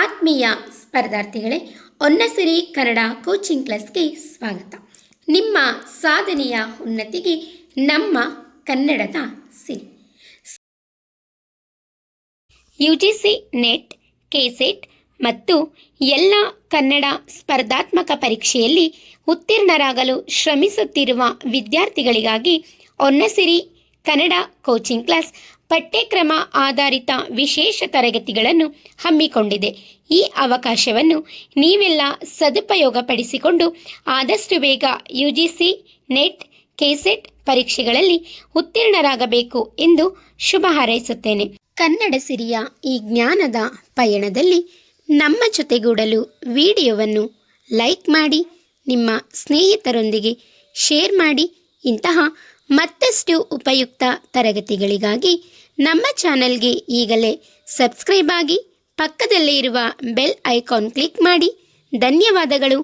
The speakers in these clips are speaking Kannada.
ಆತ್ಮೀಯ ಸ್ಪರ್ಧಾರ್ಥಿಗಳೇ, ಹೊನ್ನಸಿರಿ ಕನ್ನಡ ಕೋಚಿಂಗ್ ಕ್ಲಾಸ್ಗೆ ಸ್ವಾಗತ. ನಿಮ್ಮ ಸಾಧನೆಯ ಉನ್ನತಿಗೆ ನಮ್ಮ ಕನ್ನಡದ ಸಿರಿ. UGC ನೆಟ್, ಕೆಸೆಟ್ ಮತ್ತು ಎಲ್ಲ ಕನ್ನಡ ಸ್ಪರ್ಧಾತ್ಮಕ ಪರೀಕ್ಷೆಯಲ್ಲಿ ಉತ್ತೀರ್ಣರಾಗಲು ಶ್ರಮಿಸುತ್ತಿರುವ ವಿದ್ಯಾರ್ಥಿಗಳಿಗಾಗಿ ಹೊನ್ನಸಿರಿ ಕನ್ನಡ ಕೋಚಿಂಗ್ ಕ್ಲಾಸ್ ಪಠ್ಯಕ್ರಮ ಆಧಾರಿತ ವಿಶೇಷ ತರಗತಿಗಳನ್ನು ಹಮ್ಮಿಕೊಂಡಿದೆ. ಈ ಅವಕಾಶವನ್ನು ನೀವೆಲ್ಲ ಸದುಪಯೋಗಪಡಿಸಿಕೊಂಡು ಆದಷ್ಟು ಬೇಗ UGC ನೆಟ್, ಕೆಸೆಟ್ ಪರೀಕ್ಷೆಗಳಲ್ಲಿ ಉತ್ತೀರ್ಣರಾಗಬೇಕು ಎಂದು ಶುಭ ಹಾರೈಸುತ್ತೇನೆ. ಕನ್ನಡ ಸಿರಿಯ ಈ ಜ್ಞಾನದ ಪಯಣದಲ್ಲಿ ನಮ್ಮ ಜೊತೆಗೂಡಲು ವಿಡಿಯೋವನ್ನು ಲೈಕ್ ಮಾಡಿ, ನಿಮ್ಮ ಸ್ನೇಹಿತರೊಂದಿಗೆ ಶೇರ್ ಮಾಡಿ. ಇಂತಹ ಮತ್ತಷ್ಟು ಉಪಯುಕ್ತ ತರಗತಿಗಳಿಗಾಗಿ ನಮ್ಮ ಚಾನೆಲ್ಗೆ ಈಗಲೇ ಸಬ್ಸ್ಕ್ರೈಬ್ ಆಗಿ, ಪಕ್ಕದಲ್ಲೇ ಇರುವ ಬೆಲ್ ಐಕಾನ್ ಕ್ಲಿಕ್ ಮಾಡಿ. ಧನ್ಯವಾದಗಳು.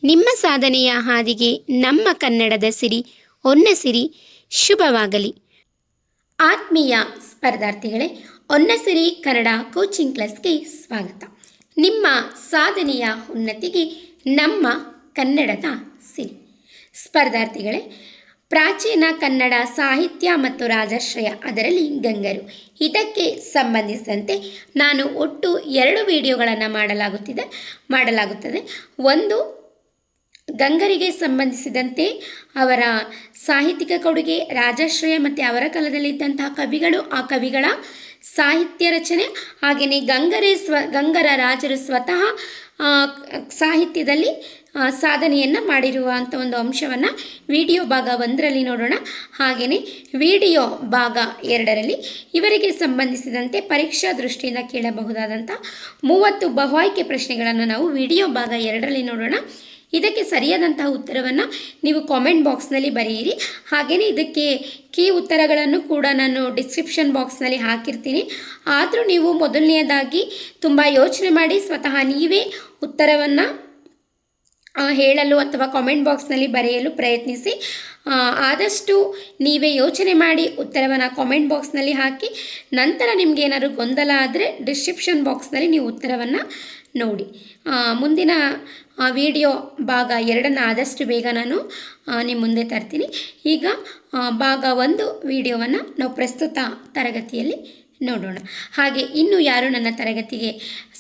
ನಿಮ್ಮ ಸಾಧನೆಯ ಹಾದಿಗೆ ನಮ್ಮ ಕನ್ನಡದ ಸಿರಿ ಹೊನ್ನಸಿರಿ ಶುಭವಾಗಲಿ. ಆತ್ಮೀಯ ಸ್ಪರ್ಧಾರ್ಥಿಗಳೇ, ಹೊನ್ನಸಿರಿ ಕನ್ನಡ ಕೋಚಿಂಗ್ ಕ್ಲಾಸ್ಗೆ ಸ್ವಾಗತ. ನಿಮ್ಮ ಸಾಧನೆಯ ಉನ್ನತಿಗೆ ನಮ್ಮ ಕನ್ನಡದ ಸಿರಿ. ಸ್ಪರ್ಧಾರ್ಥಿಗಳೇ, ಪ್ರಾಚೀನ ಕನ್ನಡ ಸಾಹಿತ್ಯ ಮತ್ತು ರಾಜಾಶ್ರಯ, ಅದರಲ್ಲಿ ಗಂಗರು, ಇದಕ್ಕೆ ಸಂಬಂಧಿಸಿದಂತೆ ನಾನು ಒಟ್ಟು 2 ವಿಡಿಯೋಗಳನ್ನು ಮಾಡಲಾಗುತ್ತದೆ. ಒಂದು ಗಂಗರಿಗೆ ಸಂಬಂಧಿಸಿದಂತೆ ಅವರ ಸಾಹಿತ್ಯಿಕ ಕೊಡುಗೆ, ರಾಜಾಶ್ರಯ ಮತ್ತು ಅವರ ಕಾಲದಲ್ಲಿದ್ದಂತಹ ಕವಿಗಳು, ಆ ಕವಿಗಳ ಸಾಹಿತ್ಯ ರಚನೆ, ಹಾಗೆಯೇ ಗಂಗರ ರಾಜರು ಸ್ವತಃ ಸಾಹಿತ್ಯದಲ್ಲಿ ಸಾಧನೆಯನ್ನು ಮಾಡಿರುವಂಥ ಒಂದು ಅಂಶವನ್ನು ವಿಡಿಯೋ ಭಾಗ 1ರಲ್ಲಿ ನೋಡೋಣ. ಹಾಗೆಯೇ ವಿಡಿಯೋ ಭಾಗ 2ರಲ್ಲಿ ಇವರಿಗೆ ಸಂಬಂಧಿಸಿದಂತೆ ಪರೀಕ್ಷಾ ದೃಷ್ಟಿಯಿಂದ ಕೇಳಬಹುದಾದಂಥ 30 ಬಹು ಆಯ್ಕೆ ಪ್ರಶ್ನೆಗಳನ್ನು ನಾವು ವಿಡಿಯೋ ಭಾಗ 2ರಲ್ಲಿ ನೋಡೋಣ. ಇದಕ್ಕೆ ಸರಿಯಾದಂತಹ ಉತ್ತರವನ್ನು ನೀವು ಕಾಮೆಂಟ್ ಬಾಕ್ಸ್ನಲ್ಲಿ ಬರೆಯಿರಿ. ಹಾಗೆಯೇ ಇದಕ್ಕೆ ಕೀ ಉತ್ತರಗಳನ್ನು ಕೂಡ ನಾನು ಡಿಸ್ಕ್ರಿಪ್ಷನ್ ಬಾಕ್ಸ್ನಲ್ಲಿ ಹಾಕಿರ್ತೀನಿ. ಆದರೂ ನೀವು ಮೊದಲನೆಯದಾಗಿ ತುಂಬ ಯೋಚನೆ ಮಾಡಿ ಸ್ವತಃ ನೀವೇ ಉತ್ತರವನ್ನು ಹೇಳಲು ಅಥವಾ ಕಾಮೆಂಟ್ ಬಾಕ್ಸ್ನಲ್ಲಿ ಬರೆಯಲು ಪ್ರಯತ್ನಿಸಿ. ಆದಷ್ಟು ನೀವೇ ಯೋಚನೆ ಮಾಡಿ ಉತ್ತರವನ್ನು ಕಾಮೆಂಟ್ ಬಾಕ್ಸ್ನಲ್ಲಿ ಹಾಕಿ. ನಂತರ ನಿಮಗೆ ಏನಾದರೂ ಗೊಂದಲ ಆದರೆ ಡಿಸ್ಕ್ರಿಪ್ಷನ್ ಬಾಕ್ಸ್ನಲ್ಲಿ ನೀವು ಉತ್ತರವನ್ನು ನೋಡಿ. ಮುಂದಿನ ವಿಡಿಯೋ ಭಾಗ 2ನ್ನು ಆದಷ್ಟು ಬೇಗ ನಾನು ನಿಮ್ಮ ಮುಂದೆ ತರ್ತೀನಿ. ಈಗ ಭಾಗ 1 ವಿಡಿಯೋವನ್ನು ನಾವು ಪ್ರಸ್ತುತ ತರಗತಿಯಲ್ಲಿ ನೋಡೋಣ. ಹಾಗೆ ಇನ್ನೂ ಯಾರು ನನ್ನ ತರಗತಿಗೆ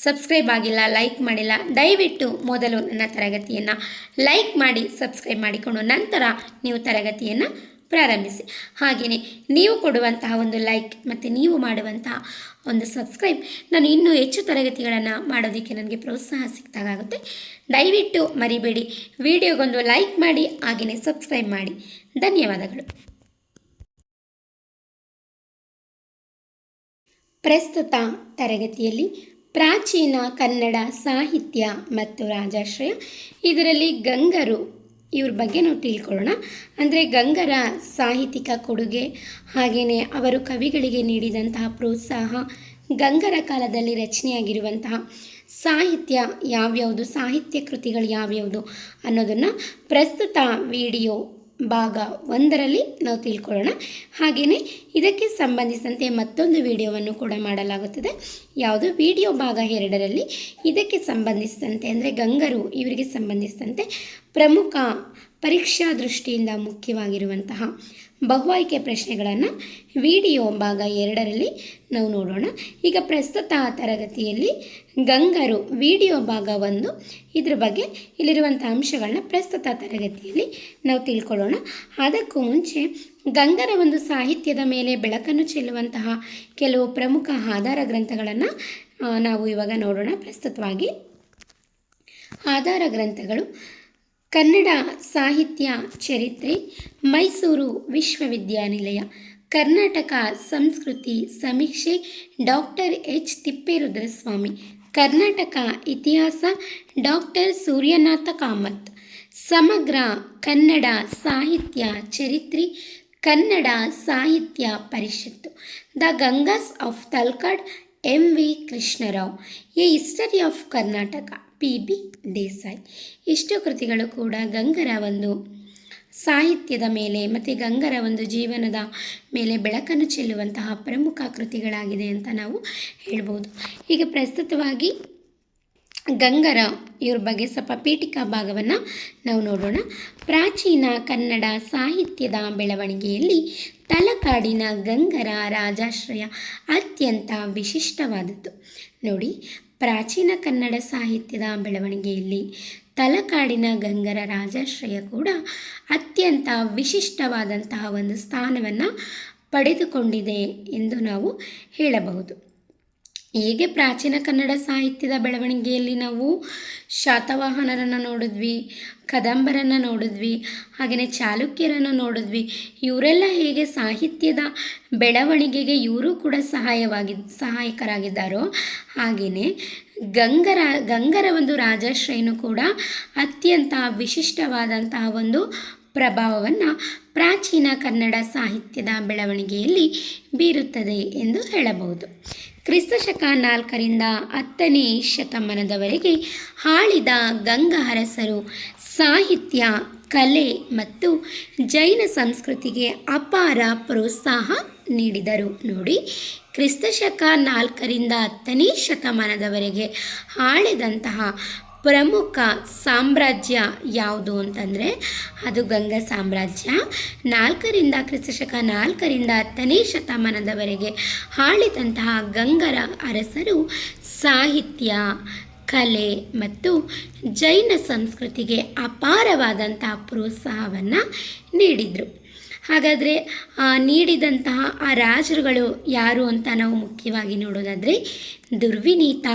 ಸಬ್ಸ್ಕ್ರೈಬ್ ಆಗಿಲ್ಲ, ಲೈಕ್ ಮಾಡಿಲ್ಲ, ದಯವಿಟ್ಟು ಮೊದಲು ನನ್ನ ತರಗತಿಯನ್ನು ಲೈಕ್ ಮಾಡಿ ಸಬ್ಸ್ಕ್ರೈಬ್ ಮಾಡಿಕೊಂಡು ನಂತರ ನೀವು ತರಗತಿಯನ್ನು ಪ್ರಾರಂಭಿಸಿ. ಹಾಗೆಯೇ ನೀವು ಕೊಡುವಂತಹ ಒಂದು ಲೈಕ್ ಮತ್ತು ನೀವು ಮಾಡುವಂತಹ ಒಂದು ಸಬ್ಸ್ಕ್ರೈಬ್ ನಾನು ಇನ್ನೂ ಹೆಚ್ಚು ತರಗತಿಗಳನ್ನು ಮಾಡೋದಕ್ಕೆ ನನಗೆ ಪ್ರೋತ್ಸಾಹ ಸಿಕ್ತಾಗುತ್ತೆ. ದಯವಿಟ್ಟು ಮರಿಬೇಡಿ, ವಿಡಿಯೋಗೊಂದು ಲೈಕ್ ಮಾಡಿ, ಹಾಗೆಯೇ ಸಬ್ಸ್ಕ್ರೈಬ್ ಮಾಡಿ. ಧನ್ಯವಾದಗಳು. ಪ್ರಸ್ತುತ ತರಗತಿಯಲ್ಲಿ ಪ್ರಾಚೀನ ಕನ್ನಡ ಸಾಹಿತ್ಯ ಮತ್ತು ರಾಜಾಶ್ರಯ, ಇದರಲ್ಲಿ ಗಂಗರು ಇವ್ರ ಬಗ್ಗೆ ನಾವು ತಿಳ್ಕೊಳ್ಳೋಣ. ಅಂದರೆ ಗಂಗರ ಸಾಹಿತ್ಯಿಕ ಕೊಡುಗೆ, ಹಾಗೆಯೇ ಅವರು ಕವಿಗಳಿಗೆ ನೀಡಿದಂತಹ ಪ್ರೋತ್ಸಾಹ, ಗಂಗರ ಕಾಲದಲ್ಲಿ ರಚನೆಯಾಗಿರುವಂತಹ ಸಾಹಿತ್ಯ ಯಾವ್ಯಾವುದು, ಸಾಹಿತ್ಯ ಕೃತಿಗಳು ಯಾವ್ಯಾವುದು ಅನ್ನೋದನ್ನು ಪ್ರಸ್ತುತ ವಿಡಿಯೋ ಭಾಗ 1ರಲ್ಲಿ ನಾವು ತಿಳ್ಕೊಳ್ಳೋಣ. ಹಾಗೆಯೇ ಇದಕ್ಕೆ ಸಂಬಂಧಿಸಿದಂತೆ ಮತ್ತೊಂದು ವಿಡಿಯೋವನ್ನು ಕೂಡ ಮಾಡಲಾಗುತ್ತದೆ. ಯಾವುದು ವಿಡಿಯೋ ಭಾಗ 2ರಲ್ಲಿ ಇದಕ್ಕೆ ಸಂಬಂಧಿಸಿದಂತೆ ಅಂದರೆ ಗಂಗರು ಇವರಿಗೆ ಸಂಬಂಧಿಸಿದಂತೆ ಪ್ರಮುಖ ಪರೀಕ್ಷಾ ದೃಷ್ಟಿಯಿಂದ ಮುಖ್ಯವಾಗಿರುವಂತಹ ಬಹು ಆಯ್ಕೆ ಪ್ರಶ್ನೆಗಳನ್ನು ವಿಡಿಯೋ ಭಾಗ 2ರಲ್ಲಿ ನಾವು ನೋಡೋಣ. ಈಗ ಪ್ರಸ್ತುತ ತರಗತಿಯಲ್ಲಿ ಗಂಗರು ವಿಡಿಯೋ ಭಾಗ 1, ಇದ್ರ ಬಗ್ಗೆ ಇಲ್ಲಿರುವಂಥ ಅಂಶಗಳನ್ನ ಪ್ರಸ್ತುತ ತರಗತಿಯಲ್ಲಿ ನಾವು ತಿಳ್ಕೊಳ್ಳೋಣ. ಅದಕ್ಕೂ ಮುಂಚೆ ಗಂಗರ ಒಂದು ಸಾಹಿತ್ಯದ ಮೇಲೆ ಬೆಳಕನ್ನು ಚೆಲ್ಲುವಂತಹ ಕೆಲವು ಪ್ರಮುಖ ಆಧಾರ ಗ್ರಂಥಗಳನ್ನು ನಾವು ಇವಾಗ ನೋಡೋಣ. ಪ್ರಸ್ತುತವಾಗಿ ಆಧಾರ ಗ್ರಂಥಗಳು: ಕನ್ನಡ ಸಾಹಿತ್ಯ ಚರಿತ್ರೆ, ಮೈಸೂರು ವಿಶ್ವವಿದ್ಯಾನಿಲಯ; ಕರ್ನಾಟಕ ಸಂಸ್ಕೃತಿ ಸಮೀಕ್ಷೆ, ಡಾಕ್ಟರ್ H. ತಿಪ್ಪೇರುದ್ರಸ್ವಾಮಿ; ಕರ್ನಾಟಕ ಇತಿಹಾಸ, ಡಾಕ್ಟರ್ ಸೂರ್ಯನಾಥ ಕಾಮತ್; ಸಮಗ್ರ ಕನ್ನಡ ಸಾಹಿತ್ಯ ಚರಿತ್ರೆ, Kannada Sahitya Parishat; the Gangas of Talakad, MV Krishnarao; a history of Karnataka, PB Desai. ಇಷ್ಟು ಕೃತಿಗಳು ಕೂಡ ಗಂಗರ ಒಂದು ಸಾಹಿತ್ಯದ ಮೇಲೆ ಮತ್ತು ಗಂಗರ ಒಂದು ಜೀವನದ ಮೇಲೆ ಬೆಳಕನ್ನು ಚೆಲ್ಲುವಂತಹ ಪ್ರಮುಖ ಕೃತಿಗಳಾಗಿದೆ ಅಂತ ನಾವು ಹೇಳ್ಬೋದು. ಈಗ ಪ್ರಸ್ತುತವಾಗಿ ಗಂಗರ ಇವ್ರ ಬಗ್ಗೆ ಸ್ವಲ್ಪ ಪೀಠಿಕಾ ಭಾಗವನ್ನು ನಾವು ನೋಡೋಣ. ಪ್ರಾಚೀನ ಕನ್ನಡ ಸಾಹಿತ್ಯದ ಬೆಳವಣಿಗೆಯಲ್ಲಿ ತಲಕಾಡಿನ ಗಂಗರ ರಾಜಾಶ್ರಯ ಅತ್ಯಂತ ವಿಶಿಷ್ಟವಾದದ್ದು. ನೋಡಿ, ಪ್ರಾಚೀನ ಕನ್ನಡ ಸಾಹಿತ್ಯದ ಬೆಳವಣಿಗೆಯಲ್ಲಿ ತಲಕಾಡಿನ ಗಂಗರ ರಾಜಾಶ್ರಯ ಕೂಡ ಅತ್ಯಂತ ವಿಶಿಷ್ಟವಾದಂತಹ ಒಂದು ಸ್ಥಾನವನ್ನು ಪಡೆದುಕೊಂಡಿದೆ ಎಂದು ನಾವು ಹೇಳಬಹುದು. ಹೇಗೆ ಪ್ರಾಚೀನ ಕನ್ನಡ ಸಾಹಿತ್ಯದ ಬೆಳವಣಿಗೆಯಲ್ಲಿ ನಾವು ಶಾತವಾಹನರನ್ನು ನೋಡಿದ್ವಿ, ಕದಂಬರನ್ನು ನೋಡಿದ್ವಿ, ಹಾಗೆಯೇ ಚಾಲುಕ್ಯರನ್ನು ನೋಡಿದ್ವಿ. ಇವರೆಲ್ಲ ಹೇಗೆ ಸಾಹಿತ್ಯದ ಬೆಳವಣಿಗೆಗೆ ಇವರು ಕೂಡ ಸಹಾಯಕರಾಗಿದ್ದಾರೋ, ಹಾಗೆಯೇ ಗಂಗರ ಒಂದು ರಾಜಾಶ್ರಯನು ಕೂಡ ಅತ್ಯಂತ ವಿಶಿಷ್ಟವಾದಂತಹ ಒಂದು ಪ್ರಭಾವವನ್ನು ಪ್ರಾಚೀನ ಕನ್ನಡ ಸಾಹಿತ್ಯದ ಬೆಳವಣಿಗೆಯಲ್ಲಿ ಬೀರುತ್ತದೆ ಎಂದು ಹೇಳಬಹುದು. ಕ್ರಿಸ್ತಶಕ 4ರಿಂದ 10ನೇ ಶತಮಾನದವರೆಗೆ ಆಳಿದ ಗಂಗ ಅರಸರು ಸಾಹಿತ್ಯ, ಕಲೆ ಮತ್ತು ಜೈನ ಸಂಸ್ಕೃತಿಗೆ ಅಪಾರ ಪ್ರೋತ್ಸಾಹ ನೀಡಿದರು. ನೋಡಿ, ಕ್ರಿಸ್ತಶಕ 4ರಿಂದ 10ನೇ ಶತಮಾನದವರೆಗೆ ಆಳಿದಂತಹ ಪ್ರಮುಖ ಸಾಮ್ರಾಜ್ಯ ಯಾವುದು ಅಂತಂದರೆ ಅದು ಗಂಗ ಸಾಮ್ರಾಜ್ಯ. ಕ್ರಿಸ್ತಶಕ 4ರಿಂದ 10ನೇ ಶತಮಾನದವರೆಗೆ ಆಳಿದಂತಹ ಗಂಗರ ಅರಸರು ಸಾಹಿತ್ಯ, ಕಲೆ ಮತ್ತು ಜೈನ ಸಂಸ್ಕೃತಿಗೆ ಅಪಾರವಾದಂತಹ ಪ್ರೋತ್ಸಾಹವನ್ನು ನೀಡಿದರು. ಹಾಗಾದರೆ ನೀಡಿದಂತಹ ಆ ರಾಜರುಗಳು ಯಾರು ಅಂತ ನಾವು ಮುಖ್ಯವಾಗಿ ನೋಡೋದಾದರೆ ದುರ್ವಿನೀತ,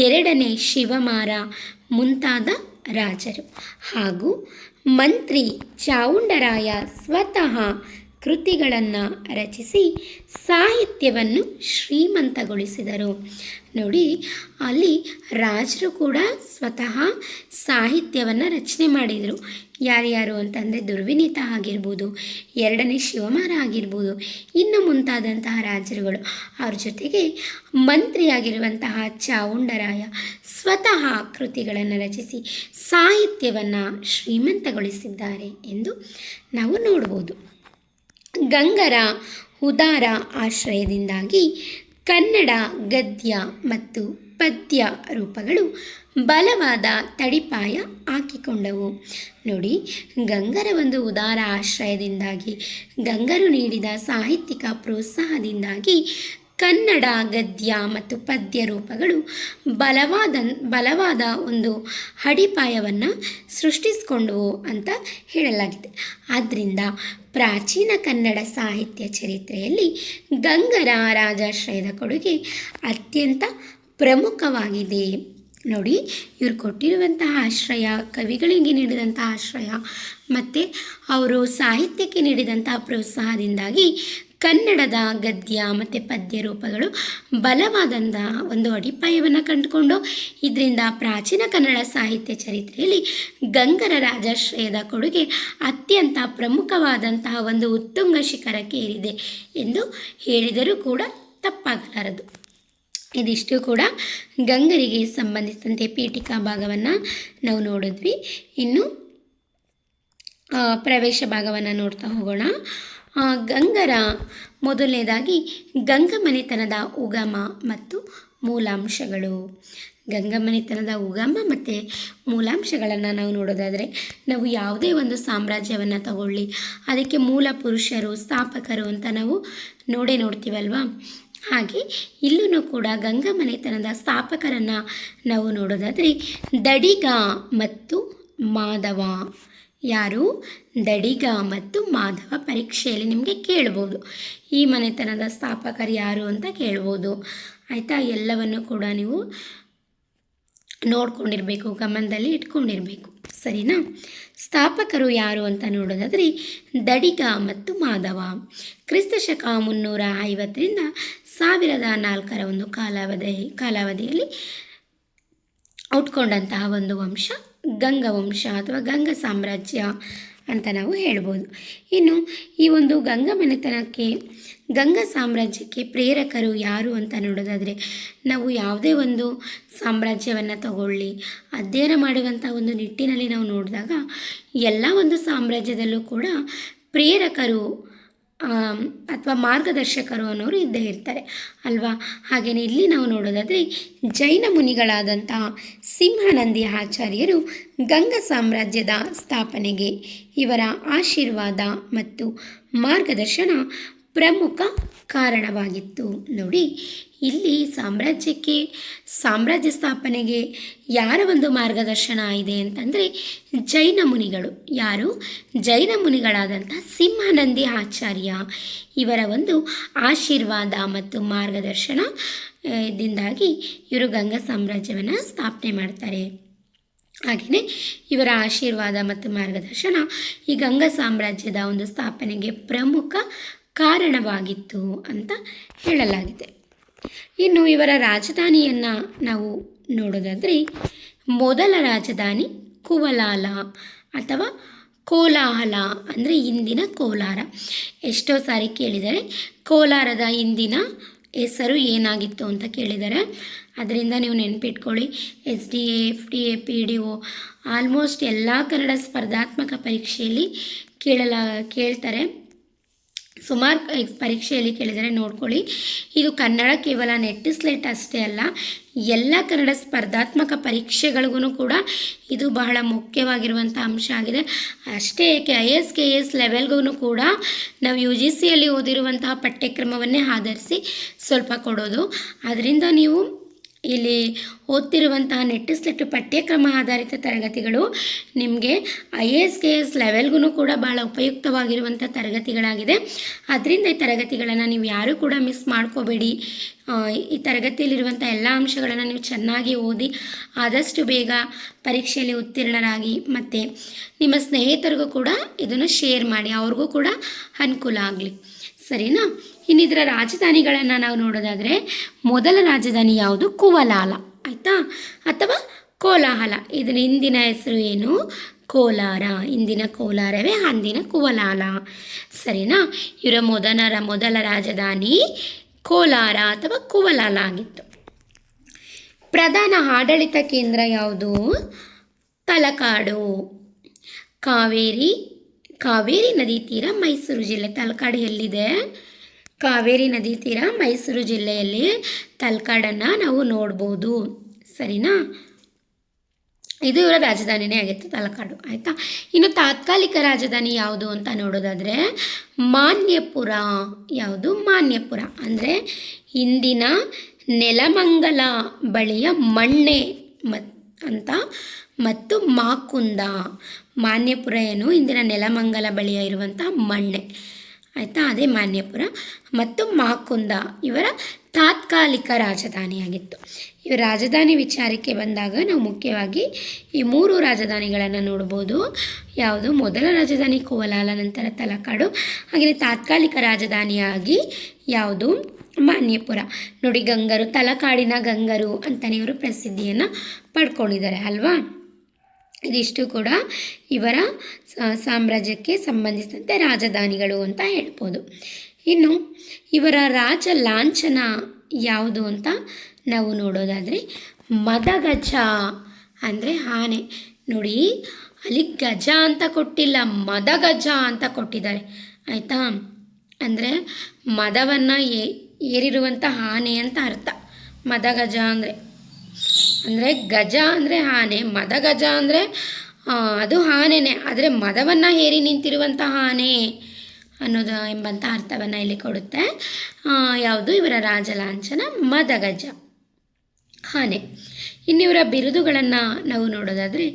2ನೇ ಶಿವಮಾರ ಮುಂತಾದ ರಾಜರು ಹಾಗೂ ಮಂತ್ರಿ ಚಾವುಂಡರಾಯ ಸ್ವತಃ ಕೃತಿಗಳನ್ನು ರಚಿಸಿ ಸಾಹಿತ್ಯವನ್ನು ಶ್ರೀಮಂತಗೊಳಿಸಿದರು. ನೋಡಿ, ಅಲ್ಲಿ ರಾಜರು ಕೂಡ ಸ್ವತಃ ಸಾಹಿತ್ಯವನ್ನು ರಚನೆ ಮಾಡಿದರು. ಯಾರ್ಯಾರು ಅಂತಂದರೆ ದುರ್ವಿನೀತ ಆಗಿರ್ಬೋದು, 2ನೇ ಶಿವಮಾರ ಆಗಿರ್ಬೋದು, ಇನ್ನು ಮುಂತಾದಂತಹ ರಾಜರುಗಳು. ಅವ್ರ ಜೊತೆಗೆ ಮಂತ್ರಿಯಾಗಿರುವಂತಹ ಚಾವುಂಡರಾಯ ಸ್ವತಃ ಕೃತಿಗಳನ್ನು ರಚಿಸಿ ಸಾಹಿತ್ಯವನ್ನು ಶ್ರೀಮಂತಗೊಳಿಸಿದ್ದಾರೆ ಎಂದು ನಾವು ನೋಡ್ಬೋದು. ಗಂಗರ ಉದಾರ ಆಶ್ರಯದಿಂದಾಗಿ ಕನ್ನಡ ಗದ್ಯ ಮತ್ತು ಪದ್ಯ ರೂಪಗಳು ಬಲವಾದ ತಡಿಪಾಯ ಹಾಕಿಕೊಂಡವು. ನೋಡಿ, ಗಂಗರ ಒಂದು ಉದಾರ ಆಶ್ರಯದಿಂದಾಗಿ, ಗಂಗರು ನೀಡಿದ ಸಾಹಿತ್ಯಿಕ ಪ್ರೋತ್ಸಾಹದಿಂದಾಗಿ ಕನ್ನಡ ಗದ್ಯ ಮತ್ತು ಪದ್ಯ ರೂಪಗಳು ಬಲವಾದ ಒಂದು ಅಡಿಪಾಯವನ್ನು ಸೃಷ್ಟಿಸಿಕೊಂಡವು ಅಂತ ಹೇಳಲಾಗಿದೆ. ಆದ್ದರಿಂದ ಪ್ರಾಚೀನ ಕನ್ನಡ ಸಾಹಿತ್ಯ ಚರಿತ್ರೆಯಲ್ಲಿ ಗಂಗರ ರಾಜಾಶ್ರಯದ ಕೊಡುಗೆ ಅತ್ಯಂತ ಪ್ರಮುಖವಾಗಿದೆ. ನೋಡಿ, ಇವರು ಕೊಟ್ಟಿರುವಂತಹ ಆಶ್ರಯ, ಕವಿಗಳಿಗೆ ನೀಡಿದಂತಹ ಆಶ್ರಯ ಮತ್ತು ಅವರು ಸಾಹಿತ್ಯಕ್ಕೆ ನೀಡಿದಂತಹ ಪ್ರೋತ್ಸಾಹದಿಂದಾಗಿ ಕನ್ನಡದ ಗದ್ಯ ಮತ್ತು ಪದ್ಯ ರೂಪಗಳು ಬಲವಾದಂಥ ಒಂದು ಅಡಿಪಾಯವನ್ನು ಕಂಡುಕೊಂಡು ಇದರಿಂದ ಪ್ರಾಚೀನ ಕನ್ನಡ ಸಾಹಿತ್ಯ ಚರಿತ್ರೆಯಲ್ಲಿ ಗಂಗರ ರಾಜಾಶ್ರಯದ ಕೊಡುಗೆ ಅತ್ಯಂತ ಪ್ರಮುಖವಾದಂತಹ ಒಂದು ಉತ್ತುಂಗ ಶಿಖರಕ್ಕೆ ಏರಿದೆ ಎಂದು ಹೇಳಿದರೂ ಕೂಡ ತಪ್ಪಾಗಲಾರದು. ಇದಿಷ್ಟು ಕೂಡ ಗಂಗರಿಗೆ ಸಂಬಂಧಿಸಿದಂತೆ ಪೀಠಿಕಾ ಭಾಗವನ್ನು ನಾವು ನೋಡಿದ್ವಿ. ಇನ್ನು ಪ್ರವೇಶ ಭಾಗವನ್ನು ನೋಡ್ತಾ ಹೋಗೋಣ. ಗಂಗರ ಮೊದಲನೇದಾಗಿ ಗಂಗಮನೆತನದ ಉಗಮ ಮತ್ತು ಮೂಲಾಂಶಗಳು. ಗಂಗಮನೆತನದ ಉಗಮ ಮತ್ತು ಮೂಲಾಂಶಗಳನ್ನು ನಾವು ನೋಡೋದಾದರೆ, ನಾವು ಯಾವುದೇ ಒಂದು ಸಾಮ್ರಾಜ್ಯವನ್ನು ತಗೊಳ್ಳಿ, ಅದಕ್ಕೆ ಮೂಲ ಪುರುಷರು, ಸ್ಥಾಪಕರು ಅಂತ ನಾವು ನೋಡ್ತೀವಲ್ವಾ. ಹಾಗೆ ಇಲ್ಲೂ ಕೂಡ ಗಂಗಮನೆತನದ ಸ್ಥಾಪಕರನ್ನು ನಾವು ನೋಡೋದಾದರೆ ದಡಿಗ ಮತ್ತು ಮಾಧವ. ಯಾರು? ದಡಿಗ ಮತ್ತು ಮಾಧವ. ಪರೀಕ್ಷೆಯಲ್ಲಿ ನಿಮಗೆ ಕೇಳ್ಬೋದು, ಈ ಮನೆತನದ ಸ್ಥಾಪಕರು ಯಾರು ಅಂತ ಕೇಳ್ಬೋದು. ಆಯಿತಾ? ಎಲ್ಲವನ್ನು ಕೂಡ ನೀವು ನೋಡ್ಕೊಂಡಿರಬೇಕು, ಗಮನದಲ್ಲಿ ಇಟ್ಕೊಂಡಿರಬೇಕು, ಸರಿನಾ? ಸ್ಥಾಪಕರು ಯಾರು ಅಂತ ನೋಡೋದಾದರೆ ದಡಿಗ ಮತ್ತು ಮಾಧವ. ಕ್ರಿಸ್ತಶಕ 350ರಿಂದ 1004 ಒಂದು ಕಾಲಾವಧಿಯಲ್ಲಿ ಹುಟ್ಕೊಂಡಂತಹ ಒಂದು ವಂಶ ಗಂಗವಂಶ ಅಥವಾ ಗಂಗ ಸಾಮ್ರಾಜ್ಯ ಅಂತ ನಾವು ಹೇಳ್ಬೋದು. ಇನ್ನು ಈ ಒಂದು ಗಂಗ ಸಾಮ್ರಾಜ್ಯಕ್ಕೆ ಪ್ರೇರಕರು ಯಾರು ಅಂತ ನೋಡೋದಾದರೆ, ನಾವು ಯಾವುದೇ ಒಂದು ಸಾಮ್ರಾಜ್ಯವನ್ನು ತಗೊಳ್ಳಿ, ಅಧ್ಯಯನ ಮಾಡುವಂಥ ಒಂದು ನಿಟ್ಟಿನಲ್ಲಿ ನಾವು ನೋಡಿದಾಗ ಎಲ್ಲ ಒಂದು ಸಾಮ್ರಾಜ್ಯದಲ್ಲೂ ಕೂಡ ಪ್ರೇರಕರು ಅಥವಾ ಮಾರ್ಗದರ್ಶಕರು ಅನ್ನೋರು ಇದ್ದೇ ಇರ್ತಾರೆ ಅಲ್ವಾ. ಹಾಗೆಯೇ ಇಲ್ಲಿ ನಾವು ನೋಡೋದಾದರೆ ಜೈನ ಮುನಿಗಳಾದಂತಹ ಸಿಂಹನಂದಿ ಆಚಾರ್ಯರು ಗಂಗ ಸಾಮ್ರಾಜ್ಯದ ಸ್ಥಾಪನೆಗೆ ಇವರ ಆಶೀರ್ವಾದ ಮತ್ತು ಮಾರ್ಗದರ್ಶನ ಪ್ರಮುಖ ಕಾರಣವಾಗಿತ್ತು. ನೋಡಿ, ಇಲ್ಲಿ ಸಾಮ್ರಾಜ್ಯ ಸ್ಥಾಪನೆಗೆ ಯಾರ ಒಂದು ಮಾರ್ಗದರ್ಶನ ಇದೆ ಅಂತಂದರೆ ಜೈನ ಮುನಿಗಳು. ಯಾರು? ಜೈನ ಮುನಿಗಳಾದಂಥ ಸಿಂಹನಂದಿ ಆಚಾರ್ಯ ಇವರ ಒಂದು ಆಶೀರ್ವಾದ ಮತ್ತು ಮಾರ್ಗದರ್ಶನ ದಿಂದಾಗಿ ಇವರು ಗಂಗಾ ಸಾಮ್ರಾಜ್ಯವನ್ನು ಸ್ಥಾಪನೆ ಮಾಡ್ತಾರೆ. ಹಾಗೆಯೇ ಇವರ ಆಶೀರ್ವಾದ ಮತ್ತು ಮಾರ್ಗದರ್ಶನ ಈ ಗಂಗಾ ಸಾಮ್ರಾಜ್ಯದ ಒಂದು ಸ್ಥಾಪನೆಗೆ ಪ್ರಮುಖ ಕಾರಣವಾಗಿತ್ತು ಅಂತ ಹೇಳಲಾಗಿದೆ. ಇನ್ನು ಇವರ ರಾಜಧಾನಿಯನ್ನು ನಾವು ನೋಡೋದಾದರೆ ಮೊದಲ ರಾಜಧಾನಿ ಕುವಲಾಲ ಅಥವಾ ಕೋಲಾಹಲ ಅಂದರೆ ಇಂದಿನ ಕೋಲಾರ. ಎಷ್ಟೋ ಸಾರಿ ಕೇಳಿದರೆ ಕೋಲಾರದ ಇಂದಿನ ಹೆಸರು ಏನಾಗಿತ್ತು ಅಂತ ಕೇಳಿದ್ದಾರೆ. ಅದರಿಂದ ನೀವು ನೆನಪಿಟ್ಕೊಳ್ಳಿ. SDA, FDA, PDO ಆಲ್ಮೋಸ್ಟ್ ಎಲ್ಲ ಕನ್ನಡ ಸ್ಪರ್ಧಾತ್ಮಕ ಪರೀಕ್ಷೆಯಲ್ಲಿ ಕೇಳ್ತಾರೆ. ಸುಮಾರು ಪರೀಕ್ಷೆಯಲ್ಲಿ ಕೇಳಿದರೆ ನೋಡ್ಕೊಳ್ಳಿ. ಇದು ಕನ್ನಡ ಕೇವಲ ನೆಟ್ ಸ್ಲೇಟ್ ಅಷ್ಟೇ ಅಲ್ಲ, ಎಲ್ಲ ಕನ್ನಡ ಸ್ಪರ್ಧಾತ್ಮಕ ಪರೀಕ್ಷೆಗಳಿಗೂ ಕೂಡ ಇದು ಬಹಳ ಮುಖ್ಯವಾಗಿರುವಂಥ ಅಂಶ ಆಗಿದೆ. ಅಷ್ಟೇ ಏಕೆ IAS KS ಲೆವೆಲ್ಗೂ ಕೂಡ ನಾವು UGCಯಲ್ಲಿ ಓದಿರುವಂತಹ ಪಠ್ಯಕ್ರಮವನ್ನೇ ಆಧರಿಸಿ ಸ್ವಲ್ಪ ಕೊಡೋದು. ಅದರಿಂದ ನೀವು ಇಲ್ಲಿ ಓದ್ತಿರುವಂತಹ ನೆಟ್ ಸ್ಲೇಟ್ ಪಠ್ಯಕ್ರಮ ಆಧಾರಿತ ತರಗತಿಗಳು ನಿಮಗೆ IAS KS ಲೆವೆಲ್ಗೂ ಕೂಡ ಭಾಳ ಉಪಯುಕ್ತವಾಗಿರುವಂಥ ತರಗತಿಗಳಾಗಿದೆ. ಅದರಿಂದ ಈ ತರಗತಿಗಳನ್ನು ನೀವು ಯಾರೂ ಕೂಡ ಮಿಸ್ ಮಾಡ್ಕೋಬೇಡಿ. ಈ ತರಗತಿಯಲ್ಲಿರುವಂಥ ಎಲ್ಲ ಅಂಶಗಳನ್ನು ನೀವು ಚೆನ್ನಾಗಿ ಓದಿ ಆದಷ್ಟು ಬೇಗ ಪರೀಕ್ಷೆಯಲ್ಲಿ ಉತ್ತೀರ್ಣರಾಗಿ ಮತ್ತು ನಿಮ್ಮ ಸ್ನೇಹಿತರಿಗೂ ಕೂಡ ಇದನ್ನು ಶೇರ್ ಮಾಡಿ, ಅವ್ರಿಗೂ ಕೂಡ ಅನುಕೂಲ ಆಗಲಿ. ಸರಿನಾ? ಇನ್ನಿದರ ರಾಜಧಾನಿಗಳನ್ನು ನಾವು ನೋಡೋದಾದರೆ ಮೊದಲ ರಾಜಧಾನಿ ಯಾವುದು? ಕುವಲಾಲ, ಆಯಿತಾ, ಅಥವಾ ಕೋಲಾಹಲ. ಇದರ ಇಂದಿನ ಹೆಸರು ಏನು? ಕೋಲಾರ. ಇಂದಿನ ಕೋಲಾರವೇ ಅಂದಿನ ಕುವಲಾಲ. ಸರಿನಾ? ಇವರ ಮೊದಲ ರಾಜಧಾನಿ ಕೋಲಾರ ಅಥವಾ ಕುವಲಾಲ ಆಗಿತ್ತು. ಪ್ರಧಾನ ಆಡಳಿತ ಕೇಂದ್ರ ಯಾವುದು? ತಲಕಾಡು. ಕಾವೇರಿ ನದಿ ತೀರ ಮೈಸೂರು ಜಿಲ್ಲೆ. ತಲಕಾಡು ಎಲ್ಲಿದೆ? ಕಾವೇರಿ ನದಿ ತೀರ ಮೈಸೂರು ಜಿಲ್ಲೆಯಲ್ಲಿ ತಲಕಾಡನ್ನು ನಾವು ನೋಡ್ಬೋದು. ಸರಿನಾ? ಇದು ಇವರ ರಾಜಧಾನಿನೇ ಆಗಿತ್ತು, ತಲಕಾಡು. ಆಯಿತಾ? ಇನ್ನು ತಾತ್ಕಾಲಿಕ ರಾಜಧಾನಿ ಯಾವುದು ಅಂತ ನೋಡೋದಾದರೆ ಮಾನ್ಯಪುರ. ಯಾವುದು? ಮಾನ್ಯಪುರ ಅಂದರೆ ಇಂದಿನ ನೆಲಮಂಗಲ ಬಳಿಯ ಮಣ್ಣೆ ಅಂತ ಮತ್ತು ಮಾಕುಂದ. ಮಾನ್ಯಪುರ ಏನು? ಇಂದಿನ ನೆಲಮಂಗಲ ಬಳಿಯ ಇರುವಂಥ ಮಣ್ಣೆ, ಆಯಿತಾ, ಅದೇ ಮಾನ್ಯಪುರ. ಮತ್ತು ಮಾಕುಂದ ಇವರ ತಾತ್ಕಾಲಿಕ ರಾಜಧಾನಿಯಾಗಿತ್ತು. ಇವರ ರಾಜಧಾನಿ ವಿಚಾರಕ್ಕೆ ಬಂದಾಗ ನಾವು ಮುಖ್ಯವಾಗಿ ಈ 3 ರಾಜಧಾನಿಗಳನ್ನು ನೋಡ್ಬೋದು. ಯಾವುದು? ಮೊದಲ ರಾಜಧಾನಿ ಕೋಲಾಲ, ನಂತರ ತಲಕಾಡು, ಹಾಗೆಯೇ ತಾತ್ಕಾಲಿಕ ರಾಜಧಾನಿಯಾಗಿ ಯಾವುದು? ಮಾನ್ಯಪುರ. ನೋಡಿ, ತಲಕಾಡಿನ ಗಂಗರು ಅಂತಲೇ ಇವರು ಪ್ರಸಿದ್ಧಿಯನ್ನು ಪಡ್ಕೊಂಡಿದ್ದಾರೆ ಅಲ್ವಾ. ಇದಿಷ್ಟು ಕೂಡ ಇವರ ಸಾಮ್ರಾಜ್ಯಕ್ಕೆ ಸಂಬಂಧಿಸಿದಂತೆ ರಾಜಧಾನಿಗಳು ಅಂತ ಹೇಳ್ಬೋದು. ಇನ್ನು ಇವರ ರಾಜ ಲಾಂಛನ ಯಾವುದು ಅಂತ ನಾವು ನೋಡೋದಾದರೆ ಮದಗಜ ಅಂದರೆ ಆನೆ. ನೋಡಿ, ಅಲ್ಲಿ ಗಜ ಅಂತ ಕೊಟ್ಟಿಲ್ಲ, ಮದಗಜ ಅಂತ ಕೊಟ್ಟಿದ್ದಾರೆ, ಆಯಿತಾ. ಅಂದರೆ ಮದವನ್ನು ಏರಿರುವಂಥ ಆನೆ ಅಂತ ಅರ್ಥ. ಮದಗಜ ಅಂದರೆ ಗಜ ಅಂದರೆ ಆನೆ, ಮದಗಜ ಅಂದರೆ ಅದು ಆನೆನೇ, ಆದರೆ ಮದವನ್ನು ಏರಿ ನಿಂತಿರುವಂತಹ ಆನೆ ಅನ್ನೋದು ಎಂಬಂಥ ಅರ್ಥವನ್ನು ಇಲ್ಲಿ ಕೊಡುತ್ತೆ. ಯಾವುದು? ಇವರ ರಾಜಲಾಂಛನ ಮದಗಜ, ಆನೆ. ಇನ್ನಿವರ ಬಿರುದುಗಳನ್ನು ನಾವು ನೋಡೋದಾದರೆ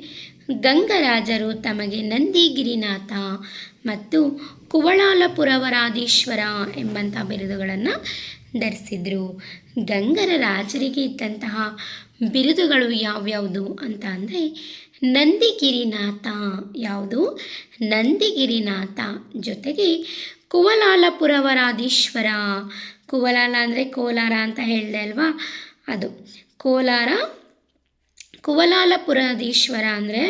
ಗಂಗರಾಜರು ತಮಗೆ ನಂದಿಗಿರಿನಾಥ ಮತ್ತು ಕುವಳಾಲಪುರವರಾಧೀಶ್ವರ ಎಂಬಂಥ ಬಿರುದುಗಳನ್ನು ಧರಿಸಿದರು. ಗಂಗರ ರಾಜರಿಗೆ ಇದ್ದಂತಹ ಬಿರುದುಗಳು ಯಾವ್ಯಾವುದು ಅಂತ ಅಂದರೆ ನಂದಿಗಿರಿನಾಥ. ಯಾವುದು? ನಂದಿಗಿರಿನಾಥ. ಜೊತೆಗೆ ಕುವಲಾಲಪುರವರಾಧೀಶ್ವರ. ಕುವಲಾಲ ಅಂದರೆ ಕೋಲಾರ ಅಂತ ಹೇಳಿದೆ ಅಲ್ವಾ, ಅದು ಕುವಲಾಲಪುರಾಧೀಶ್ವರ ಅಂದರೆ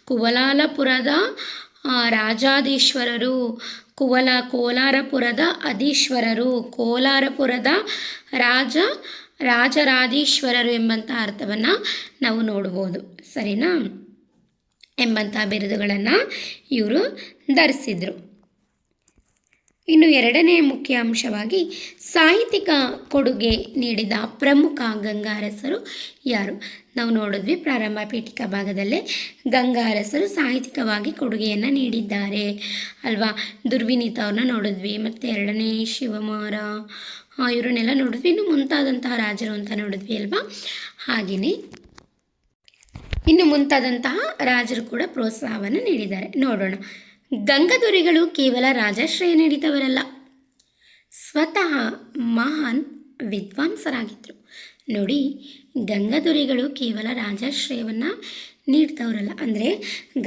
ಕುವಲಾಲಪುರದ ರಾಜಾಧೀಶ್ವರರು, ಕೋಲಾರಪುರದ ಅಧೀಶ್ವರರು, ಕೋಲಾರಪುರದ ರಾಜರಾಧೀಶ್ವರರು ಎಂಬಂಥ ಅರ್ಥವನ್ನು ನಾವು ನೋಡ್ಬೋದು. ಸರಿನಾ? ಎಂಬಂಥ ಬಿರುದುಗಳನ್ನು ಇವರು ಧರಿಸಿದರು. ಇನ್ನು ಎರಡನೇ ಮುಖ್ಯ ಅಂಶವಾಗಿ ಸಾಹಿತ್ಯಿಕ ಕೊಡುಗೆ ನೀಡಿದ ಪ್ರಮುಖ ಗಂಗಾರಸರು ಯಾರು? ನಾವು ನೋಡಿದ್ವಿ ಪ್ರಾರಂಭ ಪೀಠಿಕಾ ಭಾಗದಲ್ಲೇ ಗಂಗಾರಸರು ಸಾಹಿತ್ಯಿಕವಾಗಿ ಕೊಡುಗೆಯನ್ನು ನೀಡಿದ್ದಾರೆ ಅಲ್ವಾ. ದುರ್ವಿನೀತ ಅವ್ರನ್ನ ನೋಡಿದ್ವಿ, ಮತ್ತು ಎರಡನೇ ಶಿವಮಾರ ಇವರನ್ನೆಲ್ಲ ನೋಡಿದ್ವಿ, ಇನ್ನು ಮುಂತಾದಂತಹ ರಾಜರು ಅಂತ ನೋಡಿದ್ವಿ ಅಲ್ವಾ. ಹಾಗೆಯೇ ಇನ್ನು ಮುಂತಾದಂತಹ ರಾಜರು ಕೂಡ ಪ್ರೋತ್ಸಾಹವನ್ನು ನೀಡಿದ್ದಾರೆ. ನೋಡೋಣ. ಗಂಗದೊರೆಗಳು ಕೇವಲ ರಾಜಾಶ್ರಯ ನೀಡಿದವರಲ್ಲ, ಸ್ವತಃ ಮಹಾನ್ ವಿದ್ವಾಂಸರಾಗಿದ್ದರು. ನೋಡಿ, ಗಂಗದೊರೆಗಳು ಕೇವಲ ರಾಜಾಶ್ರಯವನ್ನು ನೀಡಿದವರಲ್ಲ, ಅಂದರೆ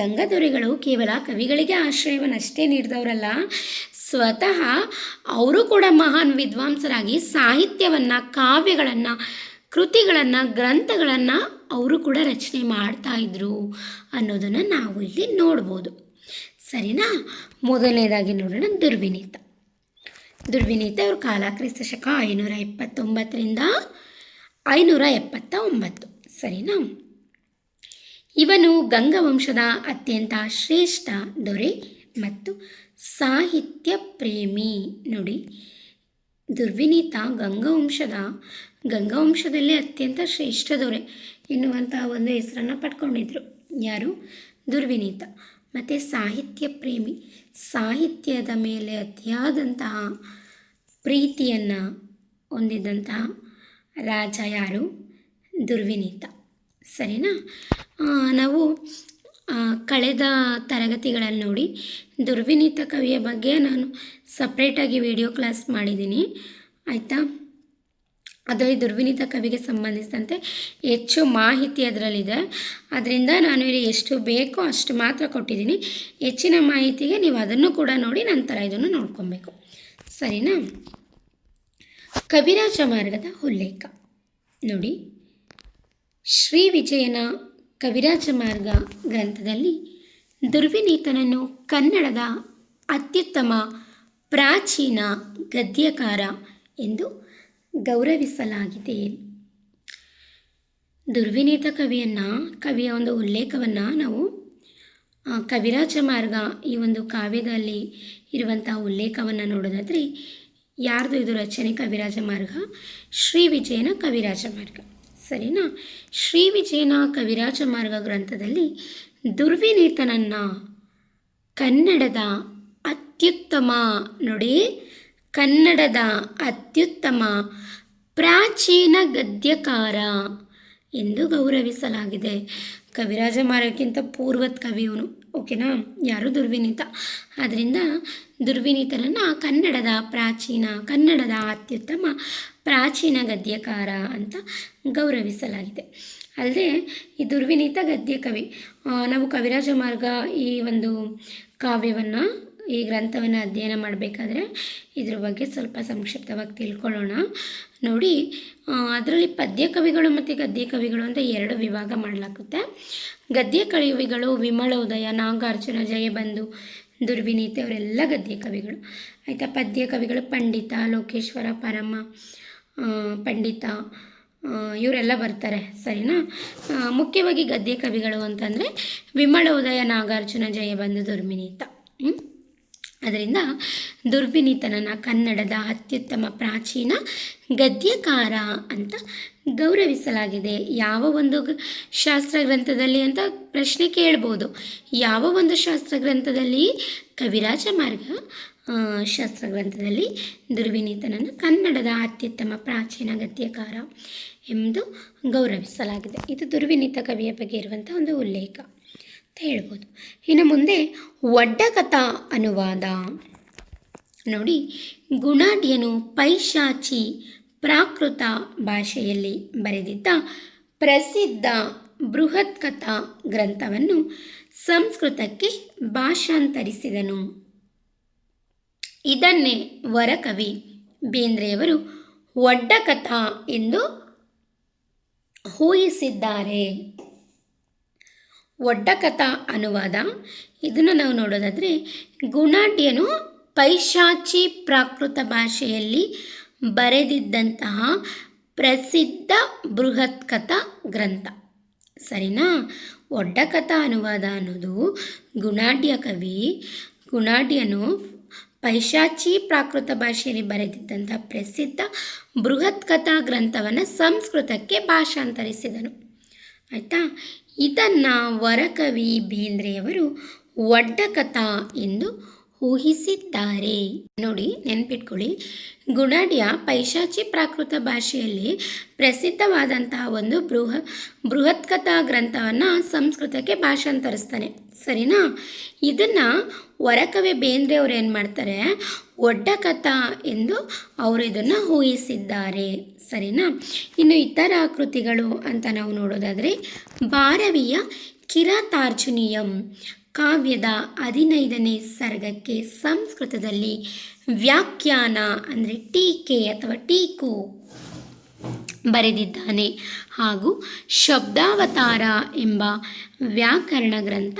ಗಂಗದೊರೆಗಳು ಕೇವಲ ಕವಿಗಳಿಗೆ ಆಶ್ರಯವನ್ನಷ್ಟೇ ನೀಡಿದವರಲ್ಲ, ಸ್ವತಃ ಅವರು ಕೂಡ ಮಹಾನ್ ವಿದ್ವಾಂಸರಾಗಿ ಸಾಹಿತ್ಯವನ್ನು, ಕಾವ್ಯಗಳನ್ನು, ಕೃತಿಗಳನ್ನು, ಗ್ರಂಥಗಳನ್ನು ಅವರು ಕೂಡ ರಚನೆ ಮಾಡ್ತಾ ಇದ್ರು ಅನ್ನೋದನ್ನು ನಾವು ಇಲ್ಲಿ ನೋಡ್ಬೋದು. ಸರಿನಾ? ಮೊದಲನೇದಾಗಿ ನೋಡೋಣ ದುರ್ವಿನೀತ. ದುರ್ವಿನೀತ ಅವರು ಕಾಲ ಕ್ರಿಸ್ತ ಶಕ 529 579. ಸರಿನಾ? ಇವನು ಗಂಗವಂಶದ ಅತ್ಯಂತ ಶ್ರೇಷ್ಠ ದೊರೆ ಮತ್ತು ಸಾಹಿತ್ಯ ಪ್ರೇಮಿ. ನೋಡಿ, ದುರ್ವಿನೀತ ಗಂಗವಂಶದಲ್ಲೇ ಅತ್ಯಂತ ಶ್ರೇಷ್ಠ ದೊರೆ ಎನ್ನುವಂತಹ ಒಂದು ಹೆಸರನ್ನು ಪಡ್ಕೊಂಡಿದ್ರು. ಯಾರು? ದುರ್ವಿನೀತ. ಮತ್ತು ಸಾಹಿತ್ಯ ಪ್ರೇಮಿ, ಸಾಹಿತ್ಯದ ಮೇಲೆ ಅತಿಯಾದಂತಹ ಪ್ರೀತಿಯನ್ನು ಹೊಂದಿದ್ದಂತಹ ರಾಜ ಯಾರು? ದುರ್ವಿನೀತ. ಸರಿನಾ? ನಾವು ಕಳೆದ ತರಗತಿಗಳಲ್ಲಿ ನೋಡಿ ದುರ್ವಿನೀತ ಕವಿಯ ಬಗ್ಗೆ ನಾನು ಸಪ್ರೇಟಾಗಿ ವಿಡಿಯೋ ಕ್ಲಾಸ್ ಮಾಡಿದ್ದೀನಿ, ಆಯಿತಾ. ಅದರಲ್ಲಿ ದುರ್ವಿನೀತ ಕವಿಗೆ ಸಂಬಂಧಿಸಿದಂತೆ ಹೆಚ್ಚು ಮಾಹಿತಿ ಅದರಲ್ಲಿದೆ. ಅದರಿಂದ ನಾನು ಇಲ್ಲಿ ಎಷ್ಟು ಬೇಕೋ ಅಷ್ಟು ಮಾತ್ರ ಕೊಟ್ಟಿದ್ದೀನಿ. ಹೆಚ್ಚಿನ ಮಾಹಿತಿಗೆ ನೀವು ಅದನ್ನು ಕೂಡ ನೋಡಿ ನಂತರ ಇದನ್ನು ನೋಡ್ಕೊಬೇಕು. ಸರಿನಾ? ಕವಿರಾಜ ಮಾರ್ಗದ ಉಲ್ಲೇಖ ನೋಡಿ. ಶ್ರೀ ವಿಜಯನ ಕವಿರಾಜ ಮಾರ್ಗ ಗ್ರಂಥದಲ್ಲಿ ದುರ್ವಿನೀತನನ್ನು ಕನ್ನಡದ ಅತ್ಯುತ್ತಮ ಪ್ರಾಚೀನ ಗದ್ಯಕಾರ ಎಂದು ಗೌರವಿಸಲಾಗಿದೆ. ದುರ್ವಿನೀತ ಕವಿಯ ಒಂದು ಉಲ್ಲೇಖವನ್ನು ನಾವು ಕವಿರಾಜ ಮಾರ್ಗ ಈ ಒಂದು ಕಾವ್ಯದಲ್ಲಿ ಇರುವಂತಹ ಉಲ್ಲೇಖವನ್ನು ನೋಡೋದಾದರೆ, ಯಾರ್ದು ಇದು ರಚನೆ? ಕವಿರಾಜ ಮಾರ್ಗ, ಶ್ರೀ ವಿಜಯನ ಕವಿರಾಜ ಮಾರ್ಗ. ಸರಿನಾ? ಶ್ರೀ ವಿಜಯನ ಕವಿರಾಜ ಮಾರ್ಗ ಗ್ರಂಥದಲ್ಲಿ ದುರ್ವಿನೀತನನ್ನು ಕನ್ನಡದ ಅತ್ಯುತ್ತಮ, ನೋಡಿ, ಕನ್ನಡದ ಅತ್ಯುತ್ತಮ ಪ್ರಾಚೀನ ಗದ್ಯಕಾರ ಎಂದು ಗೌರವಿಸಲಾಗಿದೆ. ಕವಿರಾಜ ಮಾರ್ಗಕ್ಕಿಂತ ಪೂರ್ವದ ಕವಿಯವನು, ಓಕೆನಾ? ಯಾರು? ದುರ್ವಿನೀತ. ಆದ್ದರಿಂದ ದುರ್ವಿನೀತನನ್ನು ಕನ್ನಡದ ಅತ್ಯುತ್ತಮ ಪ್ರಾಚೀನ ಗದ್ಯಕಾರ ಅಂತ ಗೌರವಿಸಲಾಗಿದೆ. ಅಲ್ಲದೆ ಈ ದುರ್ವಿನೀತ ಗದ್ಯ ಕವಿ. ನಾವು ಕವಿರಾಜ ಮಾರ್ಗ ಈ ಒಂದು ಕಾವ್ಯವನ್ನು, ಈ ಗ್ರಂಥವನ್ನು ಅಧ್ಯಯನ ಮಾಡಬೇಕಾದ್ರೆ ಇದ್ರ ಬಗ್ಗೆ ಸ್ವಲ್ಪ ಸಂಕ್ಷಿಪ್ತವಾಗಿ ತಿಳ್ಕೊಳ್ಳೋಣ. ನೋಡಿ, ಅದರಲ್ಲಿ ಪದ್ಯ ಕವಿಗಳು ಮತ್ತು ಗದ್ಯ ಕವಿಗಳು ಅಂತ 2 ವಿಭಾಗ ಮಾಡಲಾಗುತ್ತೆ. ಗದ್ಯ ಕವಿಗಳು ವಿಮಲ ಉದಯ, ನಾಗಾರ್ಜುನ, ಜಯಬಂಧು, ದುರ್ವಿನೀತ ಅವರೆಲ್ಲ ಗದ್ಯ ಕವಿಗಳು, ಆಯಿತಾ. ಪದ್ಯ ಕವಿಗಳು ಪಂಡಿತ, ಲೋಕೇಶ್ವರ, ಪರಮ ಪಂಡಿತ ಇವರೆಲ್ಲ ಬರ್ತಾರೆ. ಸರಿನಾ? ಮುಖ್ಯವಾಗಿ ಗದ್ಯ ಕವಿಗಳು ಅಂತಂದರೆ ವಿಮಲ ಉದಯ, ನಾಗಾರ್ಜುನ, ಜಯಬಂಧು, ದುರ್ವಿನೀತ. ಅದರಿಂದ ದುರ್ವಿನೀತನನ್ನು ಕನ್ನಡದ ಅತ್ಯುತ್ತಮ ಪ್ರಾಚೀನ ಗದ್ಯಕಾರ ಅಂತ ಗೌರವಿಸಲಾಗಿದೆ. ಯಾವ ಒಂದು ಶಾಸ್ತ್ರ ಗ್ರಂಥದಲ್ಲಿ ಅಂತ ಪ್ರಶ್ನೆ ಕೇಳ್ಬೋದು. ಯಾವ ಒಂದು ಶಾಸ್ತ್ರ ಗ್ರಂಥದಲ್ಲಿ? ಕವಿರಾಜ ಮಾರ್ಗ ಶಾಸ್ತ್ರ ಗ್ರಂಥದಲ್ಲಿ ದುರ್ವಿನೀತನನ್ನು ಕನ್ನಡದ ಅತ್ಯುತ್ತಮ ಪ್ರಾಚೀನ ಗದ್ಯಕಾರ ಎಂದು ಗೌರವಿಸಲಾಗಿದೆ. ಇದು ದುರ್ವಿನೀತ ಕವಿಯ ಬಗ್ಗೆ ಇರುವಂಥ ಒಂದು ಉಲ್ಲೇಖ ಅಂತ ಹೇಳ್ಬೋದು. ಇನ್ನು ಮುಂದೆ ಒಡ್ಡಕಥಾ ಅನುವಾದ ನೋಡಿ. ಗುಣಾಢ್ಯನು ಪೈಶಾಚಿ ಪ್ರಾಕೃತ ಭಾಷೆಯಲ್ಲಿ ಬರೆದಿದ್ದ ಪ್ರಸಿದ್ಧ ಬೃಹತ್ ಕಥಾ ಗ್ರಂಥವನ್ನು ಸಂಸ್ಕೃತಕ್ಕೆ ಭಾಷಾಂತರಿಸಿದನು. ಇದನ್ನೇ ವರಕವಿ ಬೇಂದ್ರೆಯವರು ಒಡ್ಡಕಥಾ ಎಂದು ಊಹಿಸಿದ್ದಾರೆ. ಒಡ್ಡಕಥಾ ಅನುವಾದ ಇದನ್ನು ನಾವು ನೋಡೋದಾದರೆ, ಗುಣಾಢ್ಯನು ಪೈಶಾಚಿ ಪ್ರಾಕೃತ ಭಾಷೆಯಲ್ಲಿ ಬರೆದಿದ್ದಂತಹ ಪ್ರಸಿದ್ಧ ಬೃಹತ್ ಕಥಾ ಗ್ರಂಥ. ಸರಿನಾ? ಒಡ್ಡಕಥಾ ಅನುವಾದ ಅನ್ನೋದು ಗುಣಾಢ್ಯನು ಪೈಶಾಚಿ ಪ್ರಾಕೃತ ಭಾಷೆಯಲ್ಲಿ ಬರೆದಿದ್ದಂಥ ಪ್ರಸಿದ್ಧ ಬೃಹತ್ ಕಥಾ ಗ್ರಂಥವನ್ನು ಸಂಸ್ಕೃತಕ್ಕೆ ಭಾಷಾಂತರಿಸಿದನು. ಆಯಿತಾ. ಇದನ್ನು ವರಕವಿ ಬೇಂದ್ರೆಯವರು ಒಡ್ಡಕಥಾ ಎಂದು ಊಹಿಸಿದ್ದಾರೆ. ನೋಡಿ, ನೆನ್ಪಿಟ್ಕೊಳ್ಳಿ, ಗುಣಾಢ್ಯ ಪೈಶಾಚಿ ಪ್ರಾಕೃತ ಭಾಷೆಯಲ್ಲಿ ಪ್ರಸಿದ್ಧವಾದಂತಹ ಒಂದು ಬೃಹತ್ ಕಥಾ ಗ್ರಂಥವನ್ನು ಸಂಸ್ಕೃತಕ್ಕೆ ಭಾಷಾಂತರಿಸ್ತಾನೆ. ಸರಿನಾ. ಇದನ್ನು ವರಕವಿ ಬೇಂದ್ರೆ ಅವರು ಏನು ಮಾಡ್ತಾರೆ, ಒಡ್ಡಕಥಾ ಎಂದು ಅವರು ಇದನ್ನು ಊಹಿಸಿದ್ದಾರೆ. ಸರಿನಾ. ಇನ್ನು ಇತರ ಕೃತಿಗಳು ಅಂತ ನಾವು ನೋಡೋದಾದರೆ, ಭಾರವಿಯ ಕಿರಾತಾರ್ಜುನೀಯಂ ಕಾವ್ಯದ 15ನೇ ಸರ್ಗಕ್ಕೆ ಸಂಸ್ಕೃತದಲ್ಲಿ ವ್ಯಾಖ್ಯಾನ ಅಂದರೆ ಟೀಕೆ ಅಥವಾ ಟೀಕು ಬರೆದಿದ್ದಾನೆ. ಹಾಗೂ ಶಬ್ದಾವತಾರ ಎಂಬ ವ್ಯಾಕರಣ ಗ್ರಂಥ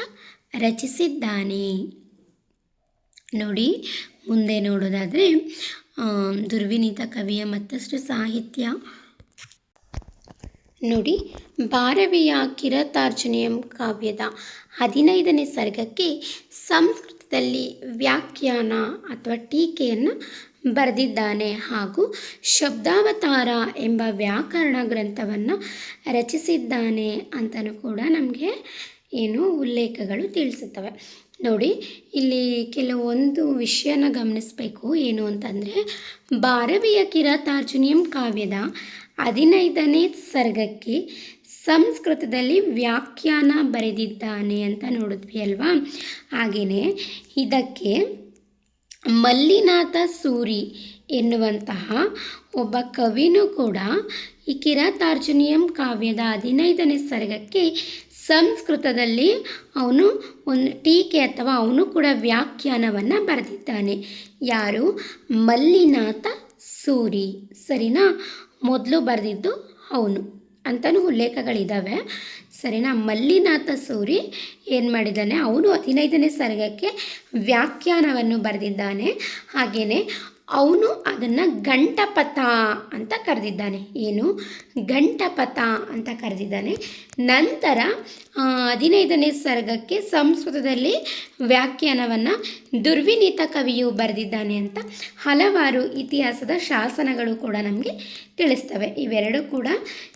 ರಚಿಸಿದ್ದಾನೆ. ನೋಡಿ, ಮುಂದೆ ನೋಡೋದಾದರೆ ದುರ್ವಿನೀತ ಕವಿಯ ಮತ್ತಷ್ಟು ಸಾಹಿತ್ಯ ನೋಡಿ. ಭಾರವಿಯ ಕಿರಾತಾರ್ಜುನೀಯಂ ಕಾವ್ಯದ 15ನೇ ಸರ್ಗಕ್ಕೆ ಸಂಸ್ಕೃತದಲ್ಲಿ ವ್ಯಾಖ್ಯಾನ ಅಥವಾ ಟೀಕೆಯನ್ನು ಬರೆದಿದ್ದಾನೆ. ಹಾಗೂ ಶಬ್ದಾವತಾರ ಎಂಬ ವ್ಯಾಕರಣ ಗ್ರಂಥವನ್ನು ರಚಿಸಿದ್ದಾನೆ ಅಂತಲೂ ಕೂಡ ನಮಗೆ ಉಲ್ಲೇಖಗಳು ತಿಳಿಸುತ್ತವೆ. ನೋಡಿ, ಇಲ್ಲಿ ಕೆಲವೊಂದು ವಿಷಯನ ಗಮನಿಸಬೇಕು. ಏನು ಅಂತಂದರೆ, ಭಾರವಿಯ ಕಿರಾತಾರ್ಜುನೀಯಂ ಕಾವ್ಯದ 15ನೇ ಸರ್ಗಕ್ಕೆ ಸಂಸ್ಕೃತದಲ್ಲಿ ವ್ಯಾಖ್ಯಾನ ಬರೆದಿದ್ದಾನೆ ಅಂತ ನೋಡಿದ್ವಿ ಅಲ್ವಾ. ಹಾಗೆಯೇ ಇದಕ್ಕೆ ಮಲ್ಲಿನಾಥ ಸೂರಿ ಎನ್ನುವಂತಹ ಒಬ್ಬ ಕವಿನೂ ಕೂಡ ಈ ಕಿರಾತಾರ್ಜುನೀಯಂ ಕಾವ್ಯದ 15ನೇ ಸರ್ಗಕ್ಕೆ ಸಂಸ್ಕೃತದಲ್ಲಿ ಅವನು ಒಂದು ಟೀಕೆ ಅಥವಾ ಅವನು ಕೂಡ ವ್ಯಾಖ್ಯಾನವನ್ನು ಬರೆದಿದ್ದಾನೆ. ಯಾರು? ಮಲ್ಲಿನಾಥ ಸೂರಿ. ಸರಿನಾ. ಮೊದಲು ಬರೆದಿದ್ದು ಅವನು ಅಂತಲೂ ಉಲ್ಲೇಖಗಳಿದ್ದಾವೆ. ಸರಿನಾ. ಮಲ್ಲಿನಾಥ ಸೂರಿ ಏನು ಮಾಡಿದ್ದಾನೆ, ಅವನು 15ನೇ ಸರ್ಗಕ್ಕೆ ವ್ಯಾಖ್ಯಾನವನ್ನು ಬರೆದಿದ್ದಾನೆ. ಹಾಗೆಯೇ ಅವನು ಅದನ್ನು ಗಂಟಪಥ ಅಂತ ಕರೆದಿದ್ದಾನೆ. ಏನು? ಗಂಟಪಥ ಅಂತ ಕರೆದಿದ್ದಾನೆ. ನಂತರ 15ನೇ ಸರ್ಗಕ್ಕೆ ಸಂಸ್ಕೃತದಲ್ಲಿ ವ್ಯಾಖ್ಯಾನವನ್ನು ದುರ್ವಿನೀತ ಕವಿಯು ಬರೆದಿದ್ದಾನೆ ಅಂತ ಹಲವಾರು ಇತಿಹಾಸದ ಶಾಸನಗಳು ಕೂಡ ನಮಗೆ ತಿಳಿಸ್ತವೆ. ಇವೆರಡೂ ಕೂಡ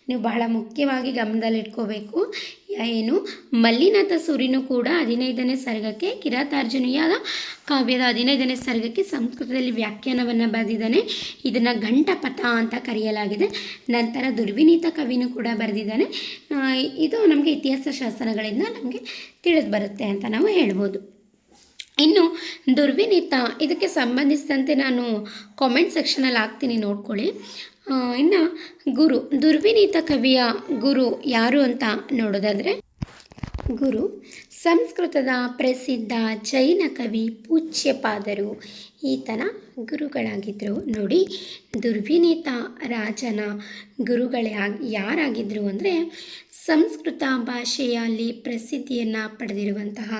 ನೀವು ಬಹಳ ಮುಖ್ಯವಾಗಿ ಗಮನದಲ್ಲಿಟ್ಕೋಬೇಕು. ಏನು? ಮಲ್ಲಿನಾಥ ಸೂರಿನೂ ಕೂಡ 15ನೇ ಸರ್ಗಕ್ಕೆ ಕಿರಾತಾರ್ಜುನೀಯದ ಕಾವ್ಯದ 15ನೇ ಸರ್ಗಕ್ಕೆ ಸಂಸ್ಕೃತದಲ್ಲಿ ವ್ಯಾಖ್ಯಾನವನ್ನು ಬರೆದಿದ್ದಾನೆ. ಇದನ್ನು ಗಂಟಪಥ ಅಂತ ಕರೆಯಲಾಗಿದೆ. ನಂತರ ದುರ್ವಿನೀತ ಕವಿನೂ ಕೂಡ ಬರೆದಿದ್ದಾನೆ. ಇದು ನಮಗೆ ಇತಿಹಾಸ ಶಾಸನಗಳಿಂದ ನಮಗೆ ತಿಳಿದು ಬರುತ್ತೆ ಅಂತ ನಾವು ಹೇಳ್ಬೋದು. ಇನ್ನು ದುರ್ವಿನೀತ, ಇದಕ್ಕೆ ಸಂಬಂಧಿಸಿದಂತೆ ನಾನು ಕಾಮೆಂಟ್ ಸೆಕ್ಷನಲ್ಲಿ ಹಾಕ್ತೀನಿ, ನೋಡ್ಕೊಳ್ಳಿ. ಇನ್ನು ಗುರು, ದುರ್ವಿನೀತ ಕವಿಯ ಗುರು ಯಾರು ಅಂತ ನೋಡೋದಾದರೆ, ಗುರು ಸಂಸ್ಕೃತದ ಪ್ರಸಿದ್ಧ ಜೈನ ಕವಿ ಪೂಜ್ಯಪಾದರು ಈತನ ಗುರುಗಳಾಗಿದ್ದರು. ನೋಡಿ, ದುರ್ವಿನೀತ ರಾಜನ ಯಾರಾಗಿದ್ದರು ಅಂದರೆ, ಸಂಸ್ಕೃತ ಭಾಷೆಯಲ್ಲಿ ಪ್ರಸಿದ್ಧಿಯನ್ನು ಪಡೆದಿರುವಂತಹ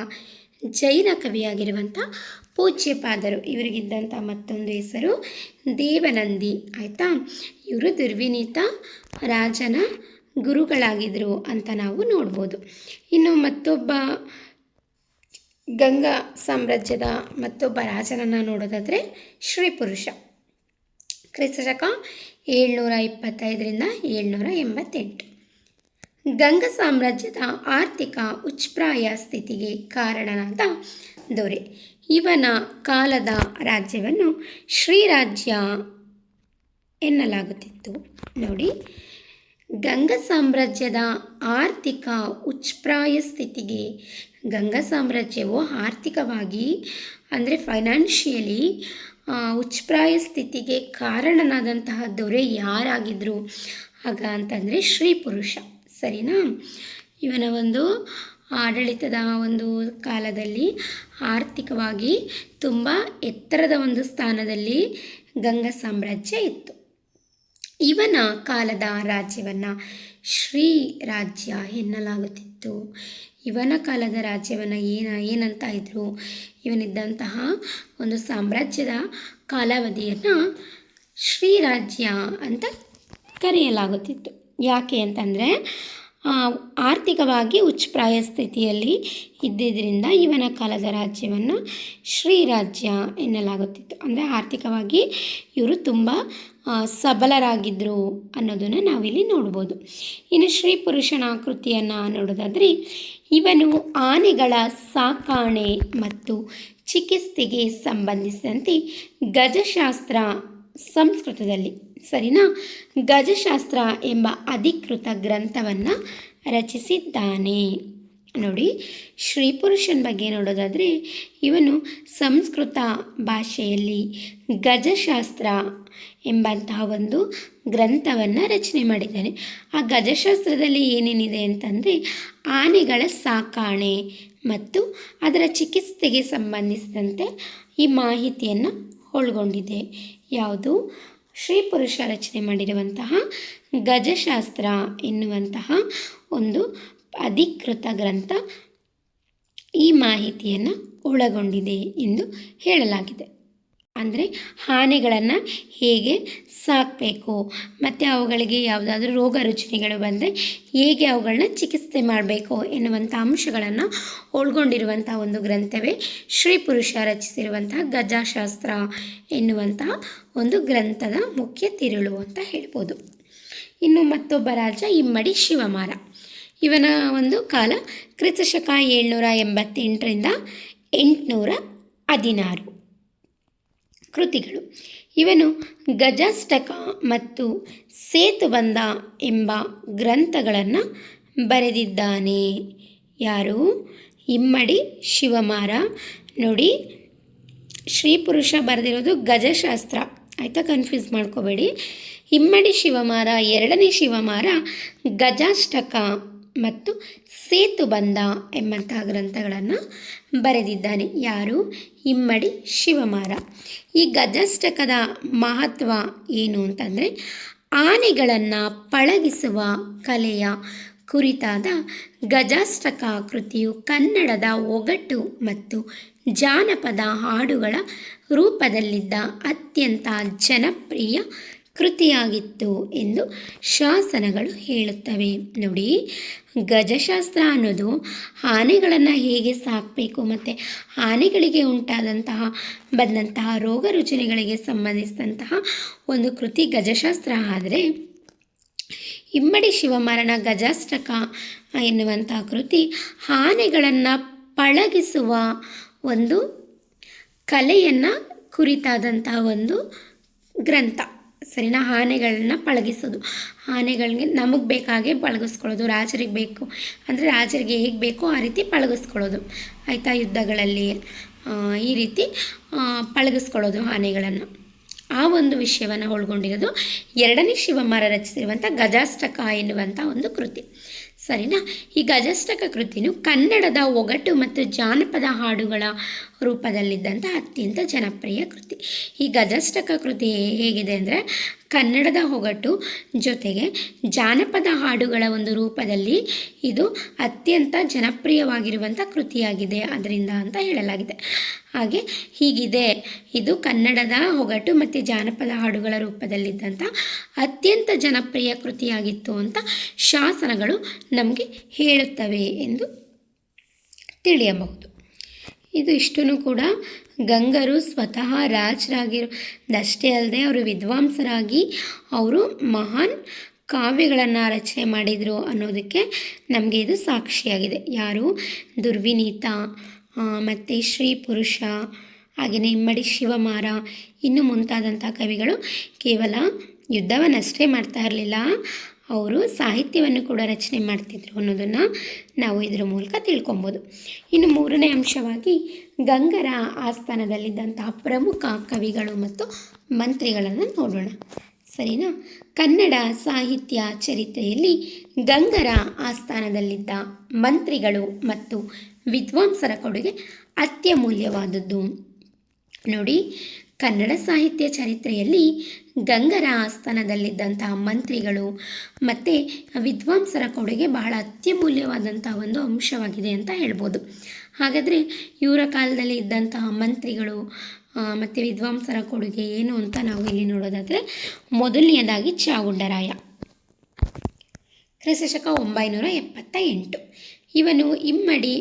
ಜೈನ ಕವಿಯಾಗಿರುವಂಥ ಪೂಜ್ಯಪಾದರು. ಇವರಿಗಿದ್ದಂಥ ಮತ್ತೊಂದು ಹೆಸರು ದೇವನಂದಿ. ಆಯಿತಾ. ಇವರು ದುರ್ವಿನೀತ ರಾಜನ ಗುರುಗಳಾಗಿದ್ದರು ಅಂತ ನಾವು ನೋಡ್ಬೋದು. ಇನ್ನು ಮತ್ತೊಬ್ಬ ಗಂಗಾ ಸಾಮ್ರಾಜ್ಯದ ಮತ್ತೊಬ್ಬ ರಾಜನನ್ನು ನೋಡೋದಾದರೆ ಶ್ರೀಪುರುಷ. ಕ್ರಿಸ್ತಶಕ 725ರಿಂದ 788. ಗಂಗಾ ಸಾಮ್ರಾಜ್ಯದ ಆರ್ಥಿಕ ಉಚ್ಛ್ರಾಯ ಸ್ಥಿತಿಗೆ ಕಾರಣನಾದ ದೊರೆ. ಇವನ ಕಾಲದ ರಾಜ್ಯವನ್ನು ಶ್ರೀರಾಜ್ಯ ಎನ್ನಲಾಗುತ್ತಿತ್ತು. ನೋಡಿ, ಗಂಗಾ ಸಾಮ್ರಾಜ್ಯದ ಆರ್ಥಿಕ ಉಚ್ಛ್ರಾಯ ಸ್ಥಿತಿಗೆ, ಗಂಗಾ ಸಾಮ್ರಾಜ್ಯವು ಆರ್ಥಿಕವಾಗಿ ಅಂದರೆ ಫೈನಾನ್ಷಿಯಲಿ ಉಚ್ಛ್ರಾಯ ಸ್ಥಿತಿಗೆ ಕಾರಣನಾದಂತಹ ದೊರೆ ಯಾರಾಗಿದ್ದರು ಆಗ ಅಂತಂದರೆ ಶ್ರೀಪುರುಷ. ಸರಿನಾ. ಇವನ ಒಂದು ಆಡಳಿತದ ಒಂದು ಕಾಲದಲ್ಲಿ ಆರ್ಥಿಕವಾಗಿ ತುಂಬ ಎತ್ತರದ ಒಂದು ಸ್ಥಾನದಲ್ಲಿ ಗಂಗಾ ಸಾಮ್ರಾಜ್ಯ ಇತ್ತು. ಇವನ ಕಾಲದ ರಾಜ್ಯವನ್ನು ಶ್ರೀ ರಾಜ್ಯ ಎನ್ನಲಾಗುತ್ತಿತ್ತು. ಇವನ ಕಾಲದ ರಾಜ್ಯವನ್ನು ಏನಂತ ಇದ್ದರು, ಇವನಿದ್ದಂತಹ ಒಂದು ಸಾಮ್ರಾಜ್ಯದ ಕಾಲಾವಧಿಯನ್ನು ಶ್ರೀರಾಜ್ಯ ಅಂತ ಕರೆಯಲಾಗುತ್ತಿತ್ತು. ಯಾಕೆ ಅಂತಂದರೆ ಆರ್ಥಿಕವಾಗಿ ಉಚ್ಛ್ರಾಯ ಸ್ಥಿತಿಯಲ್ಲಿ ಇದ್ದಿದ್ದರಿಂದ ಇವನ ಕಾಲದ ರಾಜ್ಯವನ್ನು ಶ್ರೀರಾಜ್ಯ ಎನ್ನಲಾಗುತ್ತಿತ್ತು. ಅಂದರೆ ಆರ್ಥಿಕವಾಗಿ ಇವರು ತುಂಬ ಸಬಲರಾಗಿದ್ದರು ಅನ್ನೋದನ್ನು ನಾವಿಲ್ಲಿ ನೋಡ್ಬೋದು. ಇನ್ನು ಶ್ರೀ ಪುರುಷನ ಕೃತಿಯನ್ನು ನೋಡೋದಾದರೆ ಇವನು ಆನೆಗಳ ಸಾಕಾಣೆ ಮತ್ತು ಚಿಕಿತ್ಸೆಗೆ ಸಂಬಂಧಿಸಿದಂತೆ ಗಜಶಾಸ್ತ್ರ ಸಂಸ್ಕೃತದಲ್ಲಿ ಸರಿನಾ ಗಜಶಾಸ್ತ್ರ ಎಂಬ ಅಧಿಕೃತ ಗ್ರಂಥವನ್ನು ರಚಿಸಿದ್ದಾನೆ. ನೋಡಿ, ಶ್ರೀ ಪುರುಷನ ಬಗ್ಗೆ ನೋಡೋದಾದರೆ ಇವನು ಸಂಸ್ಕೃತ ಭಾಷೆಯಲ್ಲಿ ಗಜಶಾಸ್ತ್ರ ಎಂಬಂತಹ ಒಂದು ಗ್ರಂಥವನ್ನು ರಚನೆ ಮಾಡಿದ್ದಾನೆ. ಆ ಗಜಶಾಸ್ತ್ರದಲ್ಲಿ ಏನೇನಿದೆ ಅಂತಂದರೆ ಆನೆಗಳ ಸಾಕಾಣೆ ಮತ್ತು ಅದರ ಚಿಕಿತ್ಸೆಗೆ ಸಂಬಂಧಿಸಿದಂತೆ ಈ ಮಾಹಿತಿಯನ್ನು ಒಳಗೊಂಡಿದೆ. ಯಾವುದು? ಶ್ರೀ ಪುರುಷ ರಚನೆ ಮಾಡಿರುವಂತಹ ಗಜಶಾಸ್ತ್ರ ಎನ್ನುವಂತಹ ಒಂದು ಅಧಿಕೃತ ಗ್ರಂಥ ಈ ಮಾಹಿತಿಯನ್ನು ಒಳಗೊಂಡಿದೆ ಎಂದು ಹೇಳಲಾಗಿದೆ. ಅಂದರೆ ಆನೆಗಳನ್ನು ಹೇಗೆ ಸಾಕಬೇಕು ಮತ್ತು ಅವುಗಳಿಗೆ ಯಾವುದಾದ್ರೂ ರೋಗ ರುಜಿನಗಳು ಬಂದರೆ ಹೇಗೆ ಅವುಗಳನ್ನ ಚಿಕಿತ್ಸೆ ಮಾಡಬೇಕು ಎನ್ನುವಂಥ ಅಂಶಗಳನ್ನು ಒಳಗೊಂಡಿರುವಂಥ ಒಂದು ಗ್ರಂಥವೇ ಶ್ರೀ ಪುರುಷ ರಚಿಸಿರುವಂತಹ ಗಜಶಾಸ್ತ್ರ ಎನ್ನುವಂತಹ ಒಂದು ಗ್ರಂಥದ ಮುಖ್ಯ ತಿರುಳು ಅಂತ ಹೇಳ್ಬೋದು. ಇನ್ನು ಮತ್ತೊಬ್ಬ ರಾಜ ಇಮ್ಮಡಿ ಶಿವಮಾರ. ಇವನ ಒಂದು ಕಾಲ ಕ್ರಿಸ್ತಶಕ 788ರಿಂದ 816 ಕೃತಿಗಳು. ಇವನು ಗಜಾಷ್ಟಕ ಮತ್ತು ಸೇತುಬಂಧ ಎಂಬ ಗ್ರಂಥಗಳನ್ನು ಬರೆದಿದ್ದಾನೆ. ಯಾರು? ಇಮ್ಮಡಿ ಶಿವಮಾರ. ನೋಡಿ, ಶ್ರೀ ಪುರುಷ ಬರೆದಿರೋದು ಗಜಶಾಸ್ತ್ರ, ಆಯಿತಾ? ಕನ್ಫ್ಯೂಸ್ ಮಾಡ್ಕೋಬೇಡಿ. ಇಮ್ಮಡಿ ಶಿವಮಾರ, ಎರಡನೇ ಶಿವಮಾರ ಗಜಾಷ್ಟಕ ಮತ್ತು ಸೇತುಬಂಧ ಎಂಬಂತಹ ಗ್ರಂಥಗಳನ್ನು ಬರೆದಿದ್ದಾನೆ. ಯಾರು? ಇಮ್ಮಡಿ ಶಿವಮಾರ. ಈ ಗಜಾಷ್ಟಕದ ಮಹತ್ವ ಏನು ಅಂತಂದರೆ ಆನೆಗಳನ್ನು ಪಳಗಿಸುವ ಕಲೆಯ ಕುರಿತಾದ ಗಜಾಷ್ಟಕ ಕೃತಿಯು ಕನ್ನಡದ ಒಗಟು ಮತ್ತು ಜಾನಪದ ಹಾಡುಗಳ ರೂಪದಲ್ಲಿದ್ದ ಅತ್ಯಂತ ಜನಪ್ರಿಯ ಕೃತಿಯಾಗಿತ್ತು ಎಂದು ಶಾಸನಗಳು ಹೇಳುತ್ತವೆ. ನೋಡಿ, ಗಜಶಾಸ್ತ್ರ ಅನ್ನೋದು ಆನೆಗಳನ್ನು ಹೇಗೆ ಸಾಕಬೇಕು ಮತ್ತು ಆನೆಗಳಿಗೆ ಬಂದಂತಹ ರೋಗ ರುಜಿನಗಳಿಗೆ ಸಂಬಂಧಿಸಿದಂತಹ ಒಂದು ಕೃತಿ ಗಜಶಾಸ್ತ್ರ. ಆದರೆ ಇಮ್ಮಡಿ ಶಿವಮಾರನ ಗಜಾಷ್ಟಕ ಎನ್ನುವಂತಹ ಕೃತಿ ಆನೆಗಳನ್ನು ಪಳಗಿಸುವ ಒಂದು ಕಲೆಯನ್ನು ಕುರಿತಾದಂತಹ ಒಂದು ಗ್ರಂಥ. ಸರಿನಾ? ಆನೆಗಳನ್ನ ಪಳಗಿಸೋದು, ಆನೆಗಳಿಗೆ ನಮಗೆ ಬೇಕಾಗೆ ಪಳಗಿಸ್ಕೊಳ್ಳೋದು, ರಾಜರಿಗೆ ಬೇಕು ಅಂದರೆ ರಾಜರಿಗೆ ಹೇಗೆ ಬೇಕೋ ಆ ರೀತಿ ಪಳಗಿಸ್ಕೊಳ್ಳೋದು, ಆಯಿತಾ? ಯುದ್ಧಗಳಲ್ಲಿ ಈ ರೀತಿ ಪಳಗಿಸ್ಕೊಳ್ಳೋದು ಆನೆಗಳನ್ನು. ಆ ಒಂದು ವಿಷಯವನ್ನು ಒಳಗೊಂಡಿರೋದು ಎರಡನೇ ಶಿವಮಾರ ರಚಿಸಿರುವಂಥ ಗಜಾಷ್ಟಕ ಎನ್ನುವಂಥ ಒಂದು ಕೃತಿ. ಸರಿನಾ? ಈ ಗಜಾಷ್ಟಕ ಕೃತಿಯು ಕನ್ನಡದ ಒಗಟು ಮತ್ತು ಜಾನಪದ ಹಾಡುಗಳ ರೂಪದಲ್ಲಿದ್ದಂಥ ಅತ್ಯಂತ ಜನಪ್ರಿಯ ಕೃತಿ. ಈ ಗಜಾಷ್ಟಕ ಕೃತಿ ಹೇಗಿದೆ ಅಂದರೆ ಕನ್ನಡದ ಒಗಟು ಜೊತೆಗೆ ಜಾನಪದ ಹಾಡುಗಳ ಒಂದು ರೂಪದಲ್ಲಿ ಇದು ಅತ್ಯಂತ ಜನಪ್ರಿಯವಾಗಿರುವಂಥ ಕೃತಿಯಾಗಿದೆ ಅದರಿಂದ ಅಂತ ಹೇಳಲಾಗಿದೆ. ಹಾಗೆ ಹೀಗಿದೆ, ಇದು ಕನ್ನಡದ ಒಗಟು ಮತ್ತು ಜಾನಪದ ಹಾಡುಗಳ ರೂಪದಲ್ಲಿದ್ದಂಥ ಅತ್ಯಂತ ಜನಪ್ರಿಯ ಕೃತಿಯಾಗಿತ್ತು ಅಂತ ಶಾಸನಗಳು ನಮಗೆ ಹೇಳುತ್ತವೆ ಎಂದು ತಿಳಿಯಬಹುದು. ಇದು ಇಷ್ಟನ್ನು ಕೂಡ ಗಂಗರು ಸ್ವತಃ ರಾಜರಾಗಿರೋದಷ್ಟೇ ಅಲ್ಲದೆ ಅವರು ವಿದ್ವಾಂಸರಾಗಿ ಅವರು ಮಹಾನ್ ಕಾವ್ಯಗಳನ್ನು ರಚನೆ ಮಾಡಿದರು ಅನ್ನೋದಕ್ಕೆ ನಮಗೆ ಇದು ಸಾಕ್ಷಿಯಾಗಿದೆ. ಯಾರು? ದುರ್ವಿನೀತ ಮತ್ತು ಶ್ರೀ ಪುರುಷ, ಹಾಗೆಯೇ ಇಮ್ಮಡಿ ಶಿವಮಾರ, ಇನ್ನು ಮುಂತಾದಂಥ ಕವಿಗಳು ಕೇವಲ ಯುದ್ಧವನ್ನಷ್ಟೇ ಮಾಡ್ತಾ ಇರಲಿಲ್ಲ, ಅವರು ಸಾಹಿತ್ಯವನ್ನು ಕೂಡ ರಚನೆ ಮಾಡ್ತಿದ್ರು ಅನ್ನೋದನ್ನು ನಾವು ಇದರ ಮೂಲಕ ತಿಳ್ಕೊಬೋದು. ಇನ್ನು ಮೂರನೇ ಅಂಶವಾಗಿ ಗಂಗರ ಆಸ್ಥಾನದಲ್ಲಿದ್ದಂತಹ ಪ್ರಮುಖ ಕವಿಗಳು ಮತ್ತು ಮಂತ್ರಿಗಳನ್ನು ನೋಡೋಣ. ಸರಿನಾ? ಕನ್ನಡ ಸಾಹಿತ್ಯ ಚರಿತ್ರೆಯಲ್ಲಿ ಗಂಗರ ಆಸ್ಥಾನದಲ್ಲಿದ್ದ ಮಂತ್ರಿಗಳು ಮತ್ತು ವಿದ್ವಾಂಸರ ಕೊಡುಗೆ ಅತ್ಯಮೂಲ್ಯವಾದದ್ದು. ನೋಡಿ, ಕನ್ನಡ ಸಾಹಿತ್ಯ ಚರಿತ್ರೆಯಲ್ಲಿ ಗಂಗರ ಆಸ್ಥಾನದಲ್ಲಿದ್ದಂತಹ ಮಂತ್ರಿಗಳು ಮತ್ತು ವಿದ್ವಾಂಸರ ಕೊಡುಗೆ ಬಹಳ ಅತ್ಯಮೂಲ್ಯವಾದಂತಹ ಒಂದು ಅಂಶವಾಗಿದೆ ಅಂತ ಹೇಳ್ಬೋದು. ಹಾಗಾದರೆ ಇವರ ಕಾಲದಲ್ಲಿ ಇದ್ದಂತಹ ಮಂತ್ರಿಗಳು ಮತ್ತು ವಿದ್ವಾಂಸರ ಕೊಡುಗೆ ಏನು ಅಂತ ನಾವು ಇಲ್ಲಿ ನೋಡೋದಾದರೆ ಮೊದಲನೆಯದಾಗಿ ಚಾವುಂಡರಾಯ. ಕ್ರಿಸ್ತಶಕ 978. ಇವನು ಇಮ್ಮಡಿ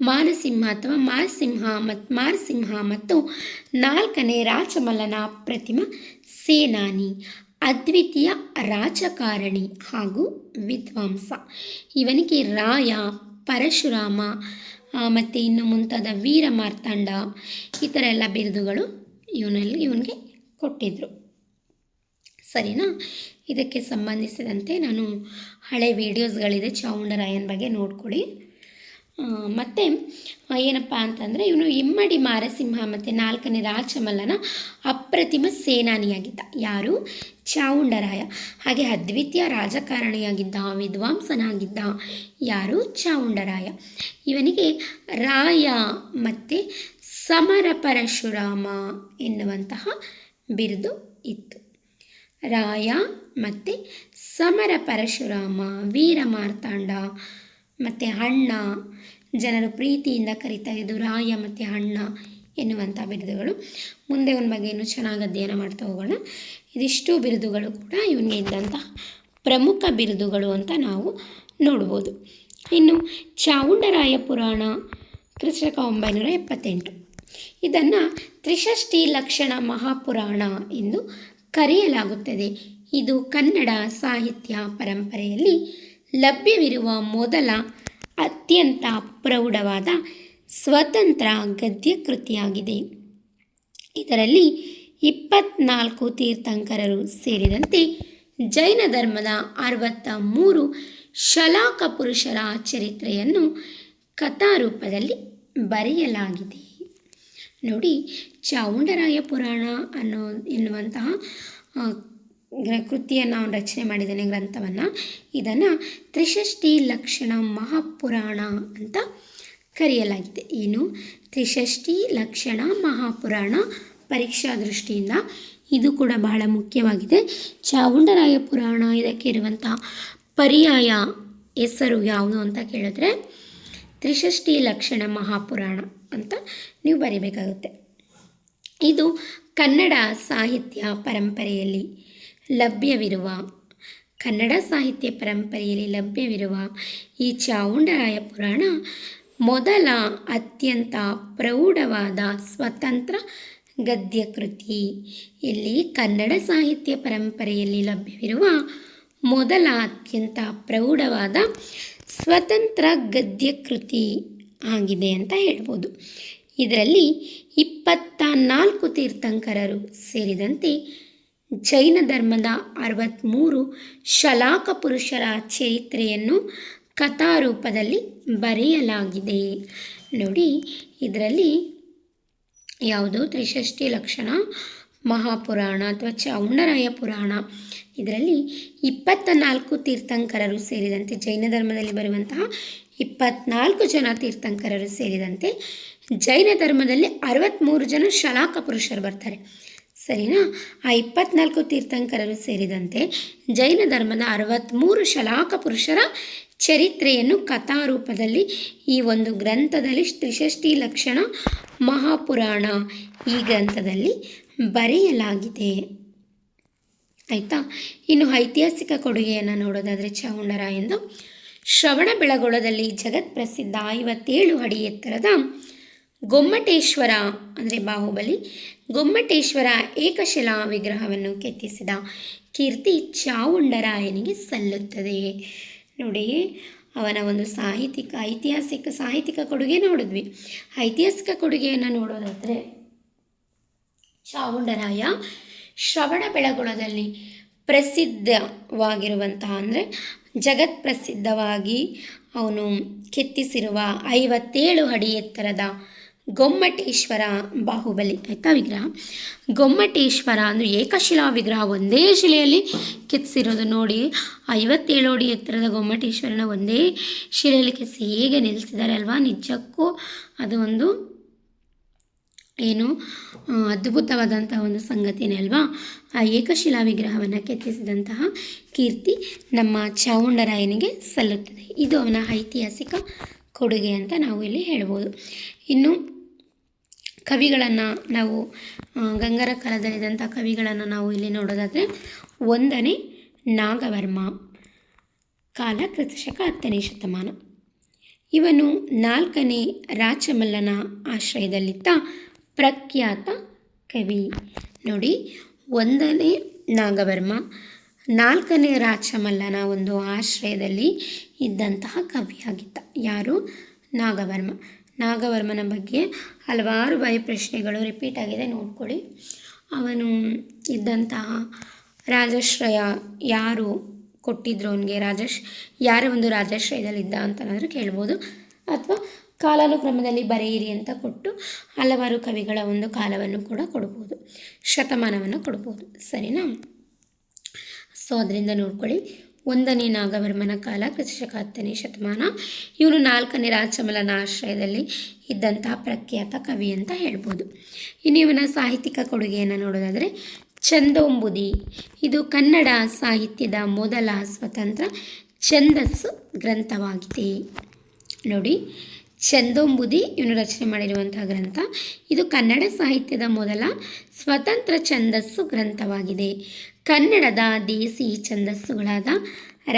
ಮಾರಸಿಂಹ ಮತ್ತು 4ನೇ ರಾಜಮಲ್ಲನ ಪ್ರತಿಮ ಸೇನಾನಿ, ಅದ್ವಿತೀಯ ರಾಜಕಾರಣಿ ಹಾಗೂ ವಿದ್ವಾಂಸ. ಇವನಿಗೆ ರಾಯ, ಪರಶುರಾಮ ಮತ್ತು ಇನ್ನು ಮುಂತಾದ ವೀರ ಮಾರ್ತಾಂಡ ಈ ಥರ ಎಲ್ಲ ಬಿರುದುಗಳು ಇವನಿಗೆ ಕೊಟ್ಟಿದ್ದರು. ಸರಿನಾ? ಇದಕ್ಕೆ ಸಂಬಂಧಿಸಿದಂತೆ ನಾನು ಹಳೆ ವಿಡಿಯೋಸ್ಗಳಿದೆ, ಚಾವುಂಡರಾಯನ ಬಗ್ಗೆ ನೋಡ್ಕೊಳ್ಳಿ. ಮತ್ತು ಏನಪ್ಪ ಅಂತಂದರೆ ಇವನು ಇಮ್ಮಡಿ ಮಾರಸಿಂಹ ಮತ್ತು 4ನೇ ರಾಜಮಲ್ಲನ ಅಪ್ರತಿಮ ಸೇನಾನಿಯಾಗಿದ್ದ. ಯಾರು? ಚಾವುಂಡರಾಯ. ಹಾಗೆ ಅದ್ವಿತೀಯ ರಾಜಕಾರಣಿಯಾಗಿದ್ದ, ವಿದ್ವಾಂಸನಾಗಿದ್ದ. ಯಾರು? ಚಾವುಂಡರಾಯ. ಇವನಿಗೆ ರಾಯ ಮತ್ತು ಸಮರ ಪರಶುರಾಮ ಎನ್ನುವಂತಹ ಬಿರುದು ಇತ್ತು. ರಾಯ ಮತ್ತು ಸಮರ ಪರಶುರಾಮ, ವೀರ ಮಾರ್ತಾಂಡ ಮತ್ತು ಅಣ್ಣ, ಜನರು ಪ್ರೀತಿಯಿಂದ ಕರೀತಾ ಇದ್ದು ರಾಯ ಮತ್ತು ಅಣ್ಣ ಎನ್ನುವಂಥ ಬಿರುದುಗಳು. ಮುಂದೆ ಅವನ ಬಗ್ಗೆ ಇನ್ನೂ ಚೆನ್ನಾಗಿ ಅಧ್ಯಯನ ಮಾಡ್ತಾ ಹೋಗೋಣ. ಇದಿಷ್ಟು ಬಿರುದುಗಳು ಕೂಡ ಇವನಿಗೆ ಇದ್ದಂತಹ ಪ್ರಮುಖ ಬಿರುದುಗಳು ಅಂತ ನಾವು ನೋಡ್ಬೋದು. ಇನ್ನು ಚಾವುಂಡರಾಯ ಪುರಾಣ ಕ್ರಿಸ್ತಶಕ 978. ಇದನ್ನು ತ್ರಿಷಷ್ಟಿ ಲಕ್ಷಣ ಮಹಾಪುರಾಣ ಎಂದು ಕರೆಯಲಾಗುತ್ತದೆ. ಇದು ಕನ್ನಡ ಸಾಹಿತ್ಯ ಪರಂಪರೆಯಲ್ಲಿ ಲಭ್ಯವಿರುವ ಮೊದಲ ಅತ್ಯಂತ ಪ್ರೌಢವಾದ ಸ್ವತಂತ್ರ ಗದ್ಯಕೃತಿಯಾಗಿದೆ. ಇದರಲ್ಲಿ 24 ತೀರ್ಥಂಕರರು ಸೇರಿದಂತೆ ಜೈನ ಧರ್ಮದ 63 ಶಲಾಕ ಪುರುಷರ ಚರಿತ್ರೆಯನ್ನು ಕಥಾರೂಪದಲ್ಲಿ ಬರೆಯಲಾಗಿದೆ. ನೋಡಿ, ಚಾವುಂಡರಾಯ ಪುರಾಣ ಎನ್ನುವಂತಹ ಕೃತಿಯನ್ನು ಅವನು ರಚನೆ ಮಾಡಿದ್ದಾನೆ, ಗ್ರಂಥವನ್ನು. ಇದನ್ನು ತ್ರಿಷಷ್ಟಿ ಲಕ್ಷಣ ಮಹಾಪುರಾಣ ಅಂತ ಕರೆಯಲಾಗಿದೆ. ಏನು? ತ್ರಿಷಷ್ಟಿ ಲಕ್ಷಣ ಮಹಾಪುರಾಣ. ಪರೀಕ್ಷಾ ದೃಷ್ಟಿಯಿಂದ ಇದು ಕೂಡ ಬಹಳ ಮುಖ್ಯವಾಗಿದೆ. ಚಾವುಂಡರಾಯ ಪುರಾಣ, ಇದಕ್ಕೆ ಇರುವಂತಹ ಪರ್ಯಾಯ ಹೆಸರು ಯಾವುದು ಅಂತ ಕೇಳಿದ್ರೆ ತ್ರಿಷಷ್ಟಿ ಲಕ್ಷಣ ಮಹಾಪುರಾಣ ಅಂತ ನೀವು ಬರೀಬೇಕಾಗುತ್ತೆ. ಇದು ಕನ್ನಡ ಸಾಹಿತ್ಯ ಪರಂಪರೆಯಲ್ಲಿ ಲಭ್ಯವಿರುವ ಈ ಚಾವುಂಡರಾಯ ಪುರಾಣ ಮೊದಲ ಅತ್ಯಂತ ಪ್ರೌಢವಾದ ಸ್ವತಂತ್ರ ಗದ್ಯಕೃತಿ. ಇಲ್ಲಿ ಕನ್ನಡ ಸಾಹಿತ್ಯ ಪರಂಪರೆಯಲ್ಲಿ ಲಭ್ಯವಿರುವ ಮೊದಲ ಅತ್ಯಂತ ಪ್ರೌಢವಾದ ಸ್ವತಂತ್ರ ಗದ್ಯಕೃತಿ ಆಗಿದೆ ಅಂತ ಹೇಳ್ಬೋದು. ಇದರಲ್ಲಿ 24 ತೀರ್ಥಂಕರರು ಸೇರಿದಂತೆ ಜೈನ ಧರ್ಮದ 63 ಶಲಾಕ ಪುರುಷರ ಚರಿತ್ರೆಯನ್ನು ಕಥಾರೂಪದಲ್ಲಿ ಬರೆಯಲಾಗಿದೆ. ನೋಡಿ, ಇದರಲ್ಲಿ ಯಾವುದು? ತ್ರಿಷಷ್ಟಿ ಲಕ್ಷಣ ಮಹಾಪುರಾಣ ಅಥವಾ ಚಾವುಂಡರಾಯ ಪುರಾಣ. ಇದರಲ್ಲಿ 24 ತೀರ್ಥಂಕರರು ಸೇರಿದಂತೆ ಜೈನ ಧರ್ಮದಲ್ಲಿ ಬರುವಂತಹ 24 ಜನ ತೀರ್ಥಂಕರರು ಸೇರಿದಂತೆ ಜೈನ ಧರ್ಮದಲ್ಲಿ 63 ಜನ ಶಲಾಕ ಪುರುಷರು ಬರ್ತಾರೆ. ಸರಿನಾ? ಆ 24 ತೀರ್ಥಂಕರರು ಸೇರಿದಂತೆ ಜೈನ ಧರ್ಮದ 63 ಶಲಾಕ ಪುರುಷರ ಚರಿತ್ರೆಯನ್ನು ಕಥಾರೂಪದಲ್ಲಿ ಈ ಒಂದು ಗ್ರಂಥದಲ್ಲಿ ತ್ರಿಷಷ್ಟಿ ಲಕ್ಷಣ ಮಹಾಪುರಾಣ ಈ ಗ್ರಂಥದಲ್ಲಿ ಬರೆಯಲಾಗಿದೆ. ಆಯಿತಾ? ಇನ್ನು ಐತಿಹಾಸಿಕ ಕೊಡುಗೆಯನ್ನು ನೋಡೋದಾದರೆ ಚಾವುಂಡರಾಯಂದು ಶ್ರವಣಬೆಳಗೊಳದಲ್ಲಿ ಜಗತ್ಪ್ರಸಿದ್ಧ 57 ಅಡಿ ಎತ್ತರದ ಗೊಮ್ಮಟೇಶ್ವರ ಅಂದರೆ ಬಾಹುಬಲಿ ಗೊಮ್ಮಟೇಶ್ವರ ಏಕಶಿಲಾ ವಿಗ್ರಹವನ್ನು ಕೆತ್ತಿಸಿದ ಕೀರ್ತಿ ಚಾವುಂಡರಾಯನಿಗೆ ಸಲ್ಲುತ್ತದೆ. ನೋಡಿ, ಅವನ ಒಂದು ಐತಿಹಾಸಿಕ ಕೊಡುಗೆ ನೋಡಿದ್ವಿ. ಐತಿಹಾಸಿಕ ಕೊಡುಗೆಯನ್ನು ನೋಡೋದಾದರೆ ಚಾವುಂಡರಾಯ ಶ್ರವಣಬೆಳಗೊಳದಲ್ಲಿ ಪ್ರಸಿದ್ಧವಾಗಿರುವಂತಹ ಅಂದರೆ ಜಗತ್ಪ್ರಸಿದ್ಧವಾಗಿ ಅವನು ಕೆತ್ತಿಸಿರುವ 57 ಅಡಿ ಎತ್ತರದ ಗೊಮ್ಮಟೇಶ್ವರ ಬಾಹುಬಲಿ ವಿಗ್ರಹ. ಗೊಮ್ಮಟೇಶ್ವರ ಅಂದರೆ ಏಕಶಿಲಾ ವಿಗ್ರಹ, ಒಂದೇ ಶಿಲೆಯಲ್ಲಿ ಕೆತ್ತಿಸಿರೋದು. ನೋಡಿ, 57 ಅಡಿ ಎತ್ತರದ ಗೊಮ್ಮಟೇಶ್ವರನ ಒಂದೇ ಶಿಲೆಯಲ್ಲಿ ಕೆತ್ತಿಸಿ ಹೇಗೆ ನಿಲ್ಲಿಸಿದ್ದಾರೆ ಅಲ್ವಾ? ನಿಜಕ್ಕೂ ಅದು ಒಂದು ಅದ್ಭುತವಾದಂತಹ ಒಂದು ಸಂಗತಿನೇ ಅಲ್ವಾ? ಆ ಏಕಶಿಲಾ ವಿಗ್ರಹವನ್ನು ಕೆತ್ತಿಸಿದಂತಹ ಕೀರ್ತಿ ನಮ್ಮ ಚಾವುಂಡರಾಯನಿಗೆ ಸಲ್ಲುತ್ತದೆ. ಇದು ಅವನ ಐತಿಹಾಸಿಕ ಕೊಡುಗೆ ಅಂತ ನಾವು ಇಲ್ಲಿ ಹೇಳ್ಬೋದು. ಇನ್ನು ಕವಿಗಳನ್ನು ನಾವು ಗಂಗರ ಕಾಲದಲ್ಲಿದ್ದಂಥ ಕವಿಗಳನ್ನು ನಾವು ಇಲ್ಲಿ ನೋಡೋದಾದರೆ 1ನೇ ನಾಗವರ್ಮ, ಕಾಲ ಕ್ರಿಸ್ತಶಕ 10ನೇ ಶತಮಾನ. ಇವನು 4ನೇ ರಾಚಮಲ್ಲನ ಆಶ್ರಯದಲ್ಲಿದ್ದ ಪ್ರಖ್ಯಾತ ಕವಿ. ನೋಡಿ, 1ನೇ ನಾಗವರ್ಮ 4ನೇ ರಾಚಮಲ್ಲನ ಒಂದು ಆಶ್ರಯದಲ್ಲಿ ಇದ್ದಂತಹ ಕವಿಯಾಗಿದ್ದ. ಯಾರು? ನಾಗವರ್ಮ. ನಾಗವರ್ಮನ ಬಗ್ಗೆ ಹಲವಾರು ಬಾರಿ ಪ್ರಶ್ನೆಗಳು ರಿಪೀಟ್ ಆಗಿದೆ, ನೋಡ್ಕೊಳ್ಳಿ. ಅವನು ಇದ್ದಂತಹ ರಾಜಾಶ್ರಯ ಯಾರು ಕೊಟ್ಟಿದ್ರು ಅವನಿಗೆ, ಯಾರ ಒಂದು ರಾಜಾಶ್ರಯದಲ್ಲಿದ್ದ ಅಂತನಾದರೂ ಕೇಳ್ಬೋದು, ಅಥವಾ ಕಾಲಾನುಕ್ರಮದಲ್ಲಿ ಬರೆಯಿರಿ ಅಂತ ಕೊಟ್ಟು ಹಲವಾರು ಕವಿಗಳ ಒಂದು ಕಾಲವನ್ನು ಕೂಡ ಕೊಡ್ಬೋದು, ಶತಮಾನವನ್ನು ಕೊಡ್ಬೋದು. ಸರಿನಾ? ಸೊ ಅದರಿಂದ ನೋಡ್ಕೊಳ್ಳಿ, 1ನೇ ನಾಗವರ್ಮನ ಕಾಲ ಕ್ರಿಸ್ತಶಕ 10ನೇ ಶತಮಾನ. ಇವನು 4ನೇ ರಾಚಮಲ್ಲನ ಆಶ್ರಯದಲ್ಲಿ ಇದ್ದಂತಹ ಪ್ರಖ್ಯಾತ ಕವಿ ಅಂತ ಹೇಳ್ಬೋದು. ಇನ್ನು ಇವನ ಸಾಹಿತ್ಯಿಕ ಕೊಡುಗೆಯನ್ನು ನೋಡೋದಾದರೆ ಛಂದೋಂಬುದಿ, ಇದು ಕನ್ನಡ ಸಾಹಿತ್ಯದ ಮೊದಲ ಸ್ವತಂತ್ರ ಛಂದಸ್ಸು ಗ್ರಂಥವಾಗಿದೆ. ನೋಡಿ, ಛಂದೋಂಬುದಿ ಇವನು ರಚನೆ ಮಾಡಿರುವಂತಹ ಗ್ರಂಥ. ಇದು ಕನ್ನಡ ಸಾಹಿತ್ಯದ ಮೊದಲ ಸ್ವತಂತ್ರ ಛಂದಸ್ಸು ಗ್ರಂಥವಾಗಿದೆ. ಕನ್ನಡದ ದೇಸಿ ಛಂದಸ್ಸುಗಳಾದ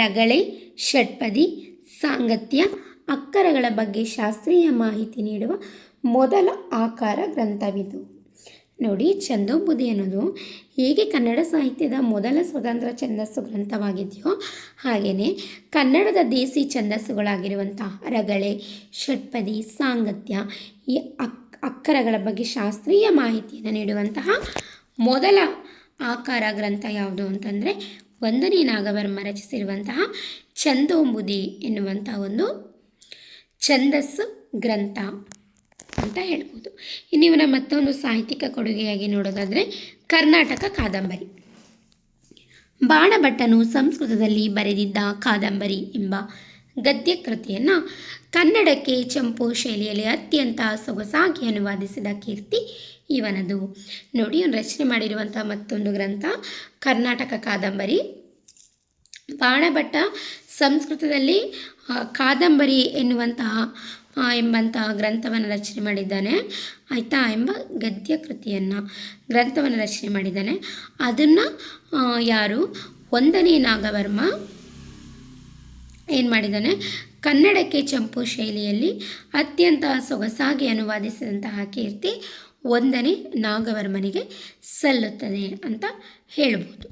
ರಗಳೆ, ಷಟ್ಪದಿ, ಸಾಂಗತ್ಯ, ಅಕ್ಕರಗಳ ಬಗ್ಗೆ ಶಾಸ್ತ್ರೀಯ ಮಾಹಿತಿ ನೀಡುವ ಮೊದಲ ಆಕಾರ ಗ್ರಂಥವಿದು. ನೋಡಿ, ಛಂದೋಂಬುದಿ ಅನ್ನೋದು ಹೇಗೆ ಕನ್ನಡ ಸಾಹಿತ್ಯದ ಮೊದಲ ಸ್ವತಂತ್ರ ಛಂದಸ್ಸು ಗ್ರಂಥವಾಗಿದೆಯೋ ಹಾಗೆಯೇ ಕನ್ನಡದ ದೇಸಿ ಛಂದಸ್ಸುಗಳಾಗಿರುವಂತಹ ರಗಳೆ, ಷಟ್ಪದಿ, ಸಾಂಗತ್ಯ, ಈ ಅಕ್ಕರಗಳ ಬಗ್ಗೆ ಶಾಸ್ತ್ರೀಯ ಮಾಹಿತಿಯನ್ನು ನೀಡುವಂತಹ ಮೊದಲ ಆಕಾರ ಗ್ರಂಥ ಯಾವುದು ಅಂತಂದರೆ 1ನೇ ನಾಗವರ್ಮ ರಚಿಸಿರುವಂತಹ ಛಂದೋಂಬುದಿ ಎನ್ನುವಂತಹ ಒಂದು ಛಂದಸ್ಸು ಗ್ರಂಥ ಅಂತ ಹೇಳ್ಬೋದು. ಇನ್ನು ಇವನ ಮತ್ತೊಂದು ಸಾಹಿತ್ಯಿಕ ಕೊಡುಗೆಯಾಗಿ ನೋಡೋದಾದರೆ ಕರ್ನಾಟಕ ಕಾದಂಬರಿ. ಬಾಣಭಟ್ಟನು ಸಂಸ್ಕೃತದಲ್ಲಿ ಬರೆದಿದ್ದ ಕಾದಂಬರಿ ಎಂಬ ಗದ್ಯ ಕೃತಿಯನ್ನು ಕನ್ನಡಕ್ಕೆ ಚಂಪು ಶೈಲಿಯಲ್ಲಿ ಅತ್ಯಂತ ಸೊಗಸಾಗಿ ಅನುವಾದಿಸಿದ ಕೀರ್ತಿ ಇವನದು. ನೋಡಿ, ಇವನು ರಚನೆ ಮಾಡಿರುವಂಥ ಮತ್ತೊಂದು ಗ್ರಂಥ ಕರ್ನಾಟಕ ಕಾದಂಬರಿ. ಬಾಣಭಟ್ಟ ಸಂಸ್ಕೃತದಲ್ಲಿ ಕಾದಂಬರಿ ಎಂಬಂತಹ ಗ್ರಂಥವನ್ನು ರಚನೆ ಮಾಡಿದ್ದಾನೆ, ಆಯಿತಾ, ಎಂಬ ಗದ್ಯ ಗ್ರಂಥವನ್ನು ರಚನೆ ಮಾಡಿದ್ದಾನೆ. ಅದನ್ನು ಯಾರು? 1ನೇ ನಾಗವರ್ಮ ಏನು ಮಾಡಿದ್ದಾನೆ? ಕನ್ನಡಕ್ಕೆ ಚಂಪು ಶೈಲಿಯಲ್ಲಿ ಅತ್ಯಂತ ಸೊಗಸಾಗಿ ಅನುವಾದಿಸಿದಂತಹ ಕೀರ್ತಿ 1ನೇ ನಾಗವರ್ಮನಿಗೆ ಸಲ್ಲುತ್ತದೆ ಅಂತ ಹೇಳ್ಬೋದು.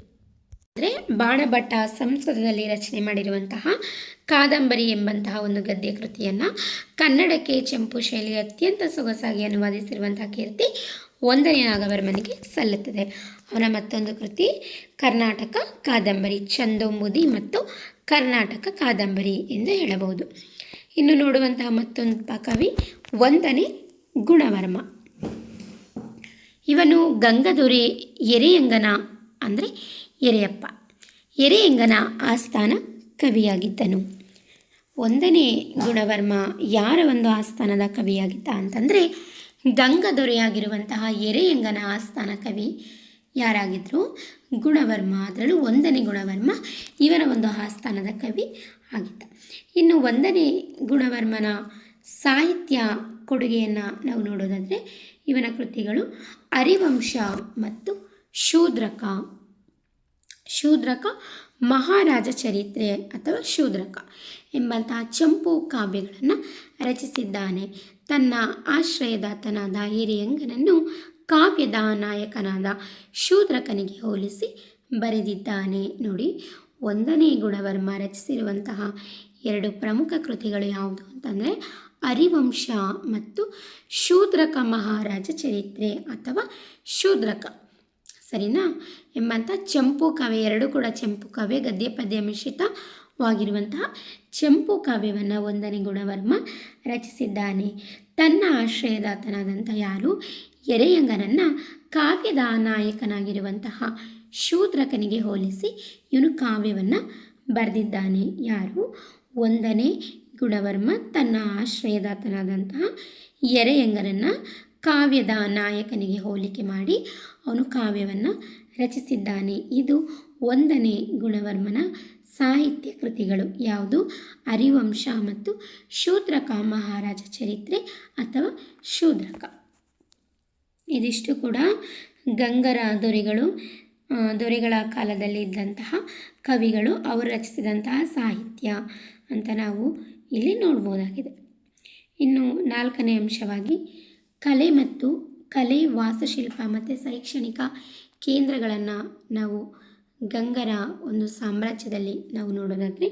ಅಂದರೆ ಬಾಣಭಟ್ಟ ಸಂಸ್ಕೃತದಲ್ಲಿ ರಚನೆ ಮಾಡಿರುವಂತಹ ಕಾದಂಬರಿ ಎಂಬಂತಹ ಒಂದು ಗದ್ಯ ಕೃತಿಯನ್ನು ಕನ್ನಡಕ್ಕೆ ಚಂಪು ಶೈಲಿ ಅತ್ಯಂತ ಸೊಗಸಾಗಿ ಅನುವಾದಿಸಿರುವಂತಹ ಕೀರ್ತಿ 1ನೇ ನಾಗವರ್ಮನಿಗೆ ಸಲ್ಲುತ್ತದೆ. ಅವನ ಮತ್ತೊಂದು ಕೃತಿ ಕರ್ನಾಟಕ ಕಾದಂಬರಿ, ಛಂದೋಂಬುದಿ ಮತ್ತು ಕರ್ನಾಟಕ ಕಾದಂಬರಿ ಎಂದು ಹೇಳಬಹುದು. ಇನ್ನು ನೋಡುವಂತಹ ಮತ್ತೊಂದು ಕವಿ 1ನೇ ಗುಣವರ್ಮ. ಇವನು ಗಂಗದೊರೆ ಎರೆಯಂಗನ ಅಂದರೆ ಎರೆಯಂಗನ ಆಸ್ಥಾನ ಕವಿಯಾಗಿದ್ದನು. 1ನೇ ಗುಣವರ್ಮ ಯಾರ ಒಂದು ಆಸ್ಥಾನದ ಕವಿಯಾಗಿದ್ದ ಅಂತಂದರೆ ಗಂಗದೊರೆಯಾಗಿರುವಂತಹ ಎರೆಯಂಗನ ಆಸ್ಥಾನ ಕವಿ ಯಾರಾಗಿದ್ದರು? ಗುಣವರ್ಮ. ಅದರಲ್ಲೂ 1ನೇ ಗುಣವರ್ಮ ಇವನ ಒಂದು ಆಸ್ಥಾನದ ಕವಿ ಆಗಿದ್ದ. ಇನ್ನು 1ನೇ ಗುಣವರ್ಮನ ಸಾಹಿತ್ಯ ಕೊಡುಗೆಯನ್ನು ನಾವು ನೋಡೋದಾದರೆ ಇವನ ಕೃತಿಗಳು ಹರಿವಂಶ ಮತ್ತು ಶೂದ್ರಕ, ಮಹಾರಾಜ ಚರಿತ್ರೆ ಅಥವಾ ಶೂದ್ರಕ ಎಂಬಂತಹ ಚಂಪು ಕಾವ್ಯಗಳನ್ನು ರಚಿಸಿದ್ದಾನೆ. ತನ್ನ ಆಶ್ರಯದಾತನಾದ ಹಿರಿಯಂಗನನ್ನು ಕಾವ್ಯದ ನಾಯಕನಾದ ಶೂದ್ರಕನಿಗೆ ಹೋಲಿಸಿ ಬರೆದಿದ್ದಾನೆ. ನೋಡಿ, 1ನೇ ಗುಣವರ್ಮ ರಚಿಸಿರುವಂತಹ 2 ಪ್ರಮುಖ ಕೃತಿಗಳು ಯಾವುದು ಅಂತಂದರೆ ಹರಿವಂಶ ಮತ್ತು ಶೂದ್ರಕ ಮಹಾರಾಜ ಚರಿತ್ರೆ ಅಥವಾ ಶೂದ್ರಕ, ಸರಿನಾ, ಎಂಬಂಥ ಚಂಪು ಕಾವ್ಯ. 2 ಕೂಡ ಚಂಪು ಕಾವ್ಯ, ಗದ್ಯ ಪದ್ಯ ಮಿಶ್ರಿತವಾಗಿರುವಂತಹ ಚಂಪು ಕಾವ್ಯವನ್ನು 1ನೇ ಗುಣವರ್ಮ ರಚಿಸಿದ್ದಾನೆ. ತನ್ನ ಆಶ್ರಯದಾತನಾದಂಥ ಯಾರು? ಎರೆಯಂಗನನ್ನು ಕಾವ್ಯದ ನಾಯಕನಾಗಿರುವಂತಹ ಶೂದ್ರಕನಿಗೆ ಹೋಲಿಸಿ ಇವನು ಕಾವ್ಯವನ್ನು ಬರೆದಿದ್ದಾನೆ. ಯಾರು? 1ನೇ ಗುಣವರ್ಮ ತನ್ನ ಆಶ್ರಯದಾತನಾದಂತಹ ಎರೆಯಂಗನನ್ನು ಕಾವ್ಯದ ನಾಯಕನಿಗೆ ಹೋಲಿಕೆ ಮಾಡಿ ಅವನು ಕಾವ್ಯವನ್ನು ರಚಿಸಿದ್ದಾನೆ. ಇದು 1ನೇ ಗುಣವರ್ಮನ ಸಾಹಿತ್ಯ ಕೃತಿಗಳು. ಯಾವುದು? ಹರಿವಂಶ ಮತ್ತು ಶೂದ್ರಕ ಮಹಾರಾಜ ಚರಿತ್ರೆ ಅಥವಾ ಶೂದ್ರಕ. ಇದಿಷ್ಟು ಕೂಡ ಗಂಗರ ದೊರೆಗಳು ದೊರೆಗಳ ಕಾಲದಲ್ಲಿ ಇದ್ದಂತಹ ಕವಿಗಳು ಅವರು ರಚಿಸಿದಂತಹ ಸಾಹಿತ್ಯ ಅಂತ ನಾವು ಇಲ್ಲಿ ನೋಡ್ಬೋದಾಗಿದೆ. ಇನ್ನು 4ನೇ ಅಂಶವಾಗಿ ಕಲೆ ವಾಸ್ತುಶಿಲ್ಪ ಮತ್ತು ಶೈಕ್ಷಣಿಕ ಕೇಂದ್ರಗಳನ್ನು ನಾವು ಗಂಗರ ಒಂದು ಸಾಮ್ರಾಜ್ಯದಲ್ಲಿ ನಾವು ನೋಡೋದಾದರೆ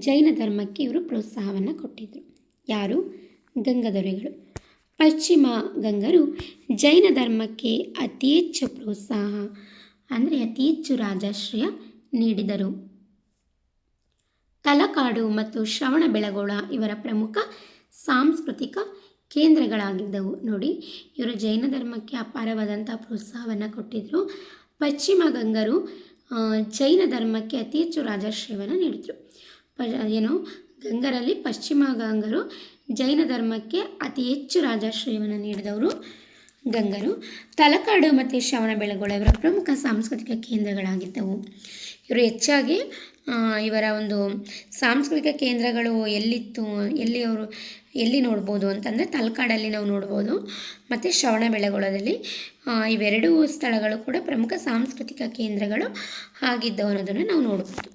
ಜೈನ ಧರ್ಮಕ್ಕೆ ಇವರು ಪ್ರೋತ್ಸಾಹವನ್ನು ಕೊಟ್ಟಿದ್ದರು. ಯಾರು? ಗಂಗದೊರೆಗಳು. ಪಶ್ಚಿಮ ಗಂಗರು ಜೈನ ಧರ್ಮಕ್ಕೆ ಅತಿ ಹೆಚ್ಚು ಪ್ರೋತ್ಸಾಹ ಅಂದರೆ ಅತಿ ಹೆಚ್ಚು ರಾಜಾಶ್ರಯ ನೀಡಿದರು. ತಲಕಾಡು ಮತ್ತು ಶ್ರವಣಬೆಳಗೊಳ ಇವರ ಪ್ರಮುಖ ಸಾಂಸ್ಕೃತಿಕ ಕೇಂದ್ರಗಳಾಗಿದ್ದವು. ನೋಡಿ, ಇವರು ಜೈನ ಧರ್ಮಕ್ಕೆ ಅಪಾರವಾದಂಥ ಪ್ರೋತ್ಸಾಹವನ್ನು ಕೊಟ್ಟಿದ್ದರು. ಪಶ್ಚಿಮ ಗಂಗರು ಜೈನ ಧರ್ಮಕ್ಕೆ ಅತಿ ಹೆಚ್ಚು ರಾಜಾಶ್ರಯವನ್ನು ನೀಡಿದರು. ಗಂಗರಲ್ಲಿ ಪಶ್ಚಿಮ ಗಂಗರು ಜೈನ ಧರ್ಮಕ್ಕೆ ಅತಿ ಹೆಚ್ಚು ರಾಜಾಶ್ರಯವನ್ನು ನೀಡಿದವರು ಗಂಗರು. ತಲಕಾಡು ಮತ್ತು ಶ್ರವಣಬೆಳಗೊಳ ಇವರ ಪ್ರಮುಖ ಸಾಂಸ್ಕೃತಿಕ ಕೇಂದ್ರಗಳಾಗಿದ್ದವು. ಇವರು ಹೆಚ್ಚಾಗಿ ಇವರ ಒಂದು ಸಾಂಸ್ಕೃತಿಕ ಕೇಂದ್ರಗಳು ಎಲ್ಲಿ ನೋಡ್ಬೋದು ಅಂತಂದರೆ ತಲಕಾಡಲ್ಲಿ ನಾವು ನೋಡ್ಬೋದು, ಮತ್ತು ಶ್ರವಣಬೆಳಗೊಳದಲ್ಲಿ. ಇವೆರಡೂ ಸ್ಥಳಗಳು ಕೂಡ ಪ್ರಮುಖ ಸಾಂಸ್ಕೃತಿಕ ಕೇಂದ್ರಗಳು ಆಗಿದ್ದವು ಅನ್ನೋದನ್ನು ನಾವು ನೋಡ್ಬೋದು.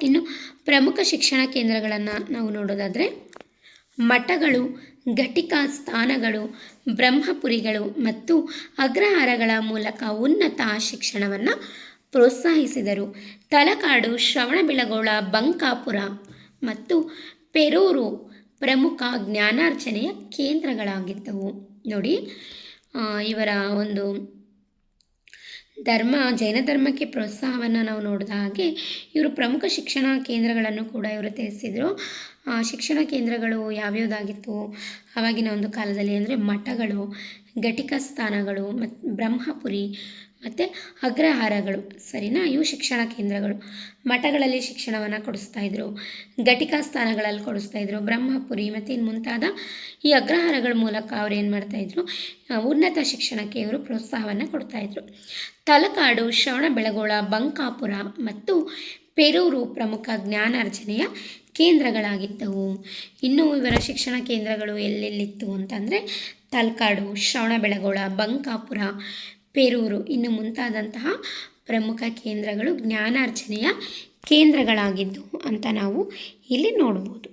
ಇನ್ನು ಪ್ರಮುಖ ಶಿಕ್ಷಣ ಕೇಂದ್ರಗಳನ್ನು ನಾವು ನೋಡೋದಾದರೆ ಮಠಗಳು, ಘಟಿಕಾ ಸ್ಥಾನಗಳು, ಬ್ರಹ್ಮಪುರಿಗಳು ಮತ್ತು ಅಗ್ರಹಾರಗಳ ಮೂಲಕ ಉನ್ನತ ಶಿಕ್ಷಣವನ್ನು ಪ್ರೋತ್ಸಾಹಿಸಿದರು. ತಲಕಾಡು, ಶ್ರವಣಬೆಳಗೊಳ, ಬಂಕಾಪುರ ಮತ್ತು ಪೆರೂರು ಪ್ರಮುಖ ಜ್ಞಾನಾರ್ಜನೆಯ ಕೇಂದ್ರಗಳಾಗಿದ್ದವು. ನೋಡಿ, ಇವರ ಒಂದು ಜೈನ ಧರ್ಮಕ್ಕೆ ಪ್ರೋತ್ಸಾಹವನ್ನು ನಾವು ನೋಡಿದ ಹಾಗೆ ಇವರು ಪ್ರಮುಖ ಶಿಕ್ಷಣ ಕೇಂದ್ರಗಳನ್ನು ಕೂಡ ಇವರು ತಿಳಿಸಿದರು. ಶಿಕ್ಷಣ ಕೇಂದ್ರಗಳು ಯಾವ್ಯಾವುದಾಗಿತ್ತು ಆವಾಗಿನ ಒಂದು ಕಾಲದಲ್ಲಿ ಅಂದರೆ ಮಠಗಳು, ಘಟಿಕಾ ಸ್ಥಾನಗಳು, ಮತ್ತು ಬ್ರಹ್ಮಪುರಿ ಮತ್ತು ಅಗ್ರಹಾರಗಳು. ಸರಿನಾ? ಇವು ಶಿಕ್ಷಣ ಕೇಂದ್ರಗಳು. ಮಠಗಳಲ್ಲಿ ಶಿಕ್ಷಣವನ್ನು ಕೊಡಿಸ್ತಾಯಿದ್ರು, ಘಟಿಕಾ ಸ್ಥಾನಗಳಲ್ಲಿ ಕೊಡಿಸ್ತಾಯಿದ್ರು, ಬ್ರಹ್ಮಪುರಿ ಮತ್ತು ಇನ್ನು ಮುಂತಾದ ಈ ಅಗ್ರಹಾರಗಳ ಮೂಲಕ ಅವ್ರು ಏನು ಮಾಡ್ತಾಯಿದ್ರು, ಉನ್ನತ ಶಿಕ್ಷಣಕ್ಕೆ ಇವರು ಪ್ರೋತ್ಸಾಹವನ್ನು ಕೊಡ್ತಾಯಿದ್ರು. ತಲಕಾಡು, ಶ್ರವಣಬೆಳಗೊಳ, ಬಂಕಾಪುರ ಮತ್ತು ಪೆರೂರು ಪ್ರಮುಖ ಜ್ಞಾನಾರ್ಜನೆಯ ಕೇಂದ್ರಗಳಾಗಿದ್ದವು. ಇನ್ನು ಇವರ ಶಿಕ್ಷಣ ಕೇಂದ್ರಗಳು ಎಲ್ಲೆಲ್ಲಿತ್ತು ಅಂತಂದರೆ ತಲಕಾಡು, ಶ್ರವಣಬೆಳಗೊಳ, ಬಂಕಾಪುರ, ಪೆರೂರು ಇನ್ನು ಮುಂತಾದಂತಹ ಪ್ರಮುಖ ಕೇಂದ್ರಗಳು ಜ್ಞಾನಾರ್ಜನೆಯ ಕೇಂದ್ರಗಳಾಗಿದ್ದು ಅಂತ ನಾವು ಇಲ್ಲಿ ನೋಡ್ಬೋದು.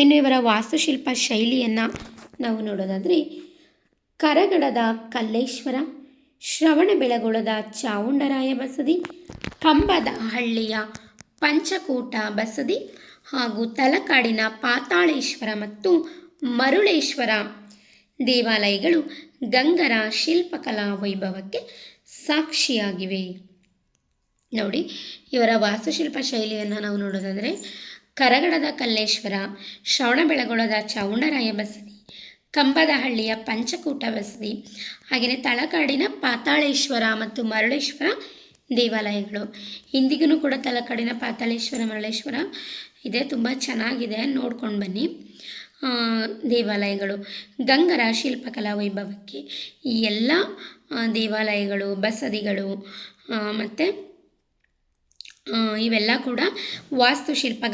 ಇನ್ನು ಇವರ ವಾಸ್ತುಶಿಲ್ಪ ಶೈಲಿಯನ್ನು ನಾವು ನೋಡೋದಾದರೆ ಕರಗಡದ ಕಲ್ಲೇಶ್ವರ, ಶ್ರವಣಬೆಳಗೊಳದ ಚಾವುಂಡರಾಯ ಬಸದಿ, ಕಂಬದ ಹಳ್ಳಿಯ ಪಂಚಕೂಟ ಬಸದಿ ಹಾಗೂ ತಲಕಾಡಿನ ಪಾತಾಳೇಶ್ವರ ಮತ್ತು ಮರುಳೇಶ್ವರ ದೇವಾಲಯಗಳು ಗಂಗರ ಶಿಲ್ಪಕಲಾ ವೈಭವಕ್ಕೆ ಸಾಕ್ಷಿಯಾಗಿವೆ. ನೋಡಿ, ಇವರ ವಾಸ್ತುಶಿಲ್ಪ ಶೈಲಿಯನ್ನು ನಾವು ನೋಡೋದಾದರೆ ಕರಗಡದ ಕಲ್ಲೇಶ್ವರ, ಶ್ರವಣಬೆಳಗೊಳದ ಚಾವುಂಡರಾಯ ಬಸದಿ, ಕಂಬದಹಳ್ಳಿಯ ಪಂಚಕೂಟ ಬಸದಿ, ಹಾಗೆಯೇ ತಲಕಾಡಿನ ಪಾತಾಳೇಶ್ವರ ಮತ್ತು ಮರುಳೇಶ್ವರ ದೇವಾಲಯಗಳು. ಇಂದಿಗೂ ಕೂಡ ತಲಕಾಡಿನ ಪಾತಾಳೇಶ್ವರ, ಮರುಳೇಶ್ವರ ಇದೆ, ತುಂಬ ಚೆನ್ನಾಗಿದೆ, ನೋಡ್ಕೊಂಡು ಬನ್ನಿ. ದೇವಾಲಯಗಳು ಗಂಗರ ಶಿಲ್ಪಕಲಾ ವೈಭವಕ್ಕೆ ಈ ಎಲ್ಲ ದೇವಾಲಯಗಳು, ಬಸದಿಗಳು ಮತ್ತು ಇವೆಲ್ಲ ಕೂಡ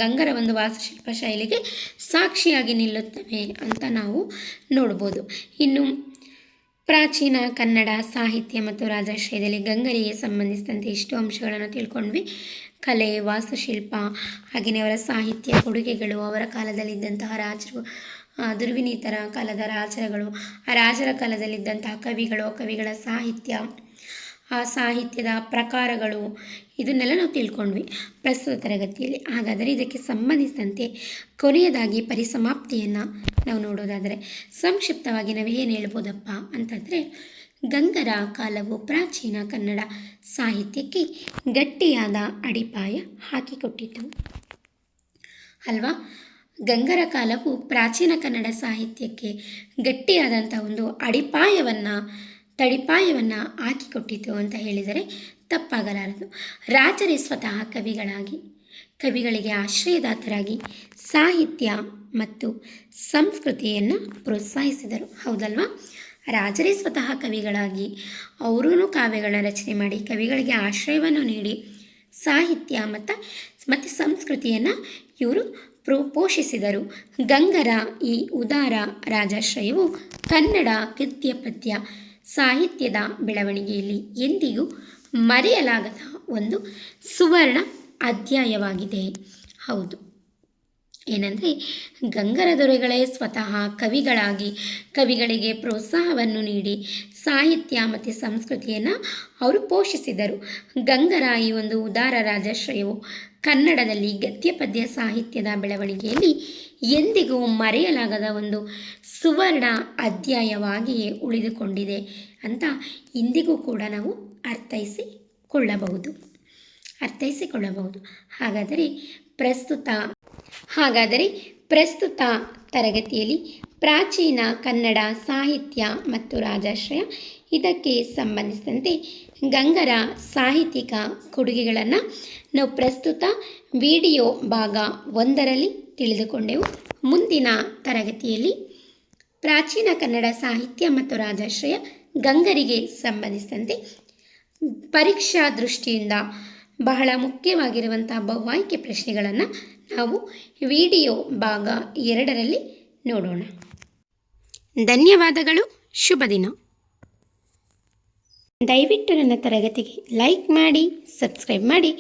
ಗಂಗರ ಒಂದು ವಾಸ್ತುಶಿಲ್ಪ ಶೈಲಿಗೆ ಸಾಕ್ಷಿಯಾಗಿ ನಿಲ್ಲುತ್ತವೆ ಅಂತ ನಾವು ನೋಡ್ಬೋದು. ಇನ್ನು ಪ್ರಾಚೀನ ಕನ್ನಡ ಸಾಹಿತ್ಯ ಮತ್ತು ರಾಜಾಶ್ರಯದಲ್ಲಿ ಗಂಗರಿಗೆ ಸಂಬಂಧಿಸಿದಂತೆ ಇಷ್ಟು ಅಂಶಗಳನ್ನು ತಿಳ್ಕೊಂಡ್ವಿ. ಕಲೆ, ವಾಸ್ತುಶಿಲ್ಪ, ಹಾಗೆಯೇ ಅವರ ಸಾಹಿತ್ಯ ಕೊಡುಗೆಗಳು, ಅವರ ಕಾಲದಲ್ಲಿದ್ದಂತಹ ರಾಜರು, ದುರ್ವಿನೀತರ ಕಾಲದ ರಾಜರುಗಳು, ಆ ರಾಜರ ಕಾಲದಲ್ಲಿದ್ದಂತಹ ಕವಿಗಳ ಸಾಹಿತ್ಯ, ಆ ಸಾಹಿತ್ಯದ ಪ್ರಕಾರಗಳು, ಇದನ್ನೆಲ್ಲ ನಾವು ತಿಳ್ಕೊಂಡ್ವಿ ಪ್ರಸ್ತುತ ತರಗತಿಯಲ್ಲಿ. ಹಾಗಾದರೆ ಇದಕ್ಕೆ ಸಂಬಂಧಿಸಿದಂತೆ ಕೊನೆಯದಾಗಿ ಪರಿಸಮಾಪ್ತಿಯನ್ನು ನಾವು ನೋಡೋದಾದರೆ ಸಂಕ್ಷಿಪ್ತವಾಗಿ ನಾವು ಏನು ಹೇಳ್ಬೋದಪ್ಪ ಅಂತಂದರೆ ಗಂಗರ ಕಾಲವು ಪ್ರಾಚೀನ ಕನ್ನಡ ಸಾಹಿತ್ಯಕ್ಕೆ ಗಟ್ಟಿಯಾದ ಅಡಿಪಾಯ ಹಾಕಿಕೊಟ್ಟಿತು ಅಲ್ವಾ. ಗಂಗರ ಕಾಲವು ಪ್ರಾಚೀನ ಕನ್ನಡ ಸಾಹಿತ್ಯಕ್ಕೆ ಗಟ್ಟಿಯಾದಂಥ ಒಂದು ತಡಿಪಾಯವನ್ನು ಹಾಕಿಕೊಟ್ಟಿತು ಅಂತ ಹೇಳಿದರೆ ತಪ್ಪಾಗಲಾರದು. ರಾಜರೇ ಸ್ವತಃ ಕವಿಗಳಿಗೆ ಆಶ್ರಯದಾತರಾಗಿ ಸಾಹಿತ್ಯ ಮತ್ತು ಸಂಸ್ಕೃತಿಯನ್ನು ಪ್ರೋತ್ಸಾಹಿಸಿದರು. ಹೌದಲ್ವಾ? ರಾಜರೇ ಸ್ವತಃ ಕವಿಗಳಾಗಿ ಅವರೂ ಕಾವ್ಯಗಳನ್ನ ರಚನೆ ಮಾಡಿ ಕವಿಗಳಿಗೆ ಆಶ್ರಯವನ್ನು ನೀಡಿ ಸಾಹಿತ್ಯ ಮತ್ತು ಸಂಸ್ಕೃತಿಯನ್ನು ಇವರು ಪೋಷಿಸಿದರು. ಗಂಗರ ಈ ಉದಾರ ರಾಜಾಶ್ರಯವು ಕನ್ನಡ ಗದ್ಯ ಪದ್ಯ ಸಾಹಿತ್ಯದ ಬೆಳವಣಿಗೆಯಲ್ಲಿ ಎಂದಿಗೂ ಮರೆಯಲಾಗದ ಒಂದು ಸುವರ್ಣ ಅಧ್ಯಾಯವಾಗಿದೆ. ಹೌದು, ಏನಂದರೆ ಗಂಗರ ದೊರೆಗಳೇ ಸ್ವತಃ ಕವಿಗಳಿಗೆ ಪ್ರೋತ್ಸಾಹವನ್ನು ನೀಡಿ ಸಾಹಿತ್ಯ ಮತ್ತು ಸಂಸ್ಕೃತಿಯನ್ನು ಅವರು ಪೋಷಿಸಿದರು. ಗಂಗರ ಈ ಒಂದು ಉದಾರ ರಾಜಾಶ್ರಯವು ಕನ್ನಡದಲ್ಲಿ ಗದ್ಯ ಪದ್ಯ ಸಾಹಿತ್ಯದ ಬೆಳವಣಿಗೆಯಲ್ಲಿ ಎಂದಿಗೂ ಮರೆಯಲಾಗದ ಒಂದು ಸುವರ್ಣ ಅಧ್ಯಾಯವಾಗಿಯೇ ಉಳಿದುಕೊಂಡಿದೆ ಅಂತ ಇಂದಿಗೂ ಕೂಡ ನಾವು ಅರ್ಥೈಸಿಕೊಳ್ಳಬಹುದು. ಹಾಗಾದರೆ ಪ್ರಸ್ತುತ ತರಗತಿಯಲ್ಲಿ ಪ್ರಾಚೀನ ಕನ್ನಡ ಸಾಹಿತ್ಯ ಮತ್ತು ರಾಜಾಶ್ರಯ ಇದಕ್ಕೆ ಸಂಬಂಧಿಸಿದಂತೆ ಗಂಗರ ಸಾಹಿತ್ಯಿಕ ಕೊಡುಗೆಗಳನ್ನು ನಾವು ಪ್ರಸ್ತುತ ವಿಡಿಯೋ ಭಾಗ 1ರಲ್ಲಿ ತಿಳಿದುಕೊಂಡೆವು. ಮುಂದಿನ ತರಗತಿಯಲ್ಲಿ ಪ್ರಾಚೀನ ಕನ್ನಡ ಸಾಹಿತ್ಯ ಮತ್ತು ರಾಜಾಶ್ರಯ ಗಂಗರಿಗೆ ಸಂಬಂಧಿಸಿದಂತೆ ಪರೀಕ್ಷಾ ದೃಷ್ಟಿಯಿಂದ ಬಹಳ ಮುಖ್ಯವಾಗಿರುವಂಥ ಬಹು ಆಯ್ಕೆ ಪ್ರಶ್ನೆಗಳನ್ನು ನಾವು ವಿಡಿಯೋ ಭಾಗ 2ರಲ್ಲಿ ನೋಡೋಣ. ಧನ್ಯವಾದಗಳು. ಶುಭ ದಿನ. ದಯವಿಟ್ಟು ನನ್ನ ತರಗತಿಗೆ ಲೈಕ್ ಮಾಡಿ, ಸಬ್ಸ್ಕ್ರೈಬ್ ಮಾಡಿ,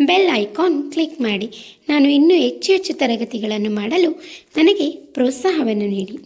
ಬೆಲ್ ಐಕಾನ್ ಕ್ಲಿಕ್ ಮಾಡಿ. ನಾನು ಇನ್ನೂ ಹೆಚ್ಚು ತರಗತಿಗಳನ್ನು ಮಾಡಲು ನನಗೆ ಪ್ರೋತ್ಸಾಹವನ್ನು ನೀಡಿ.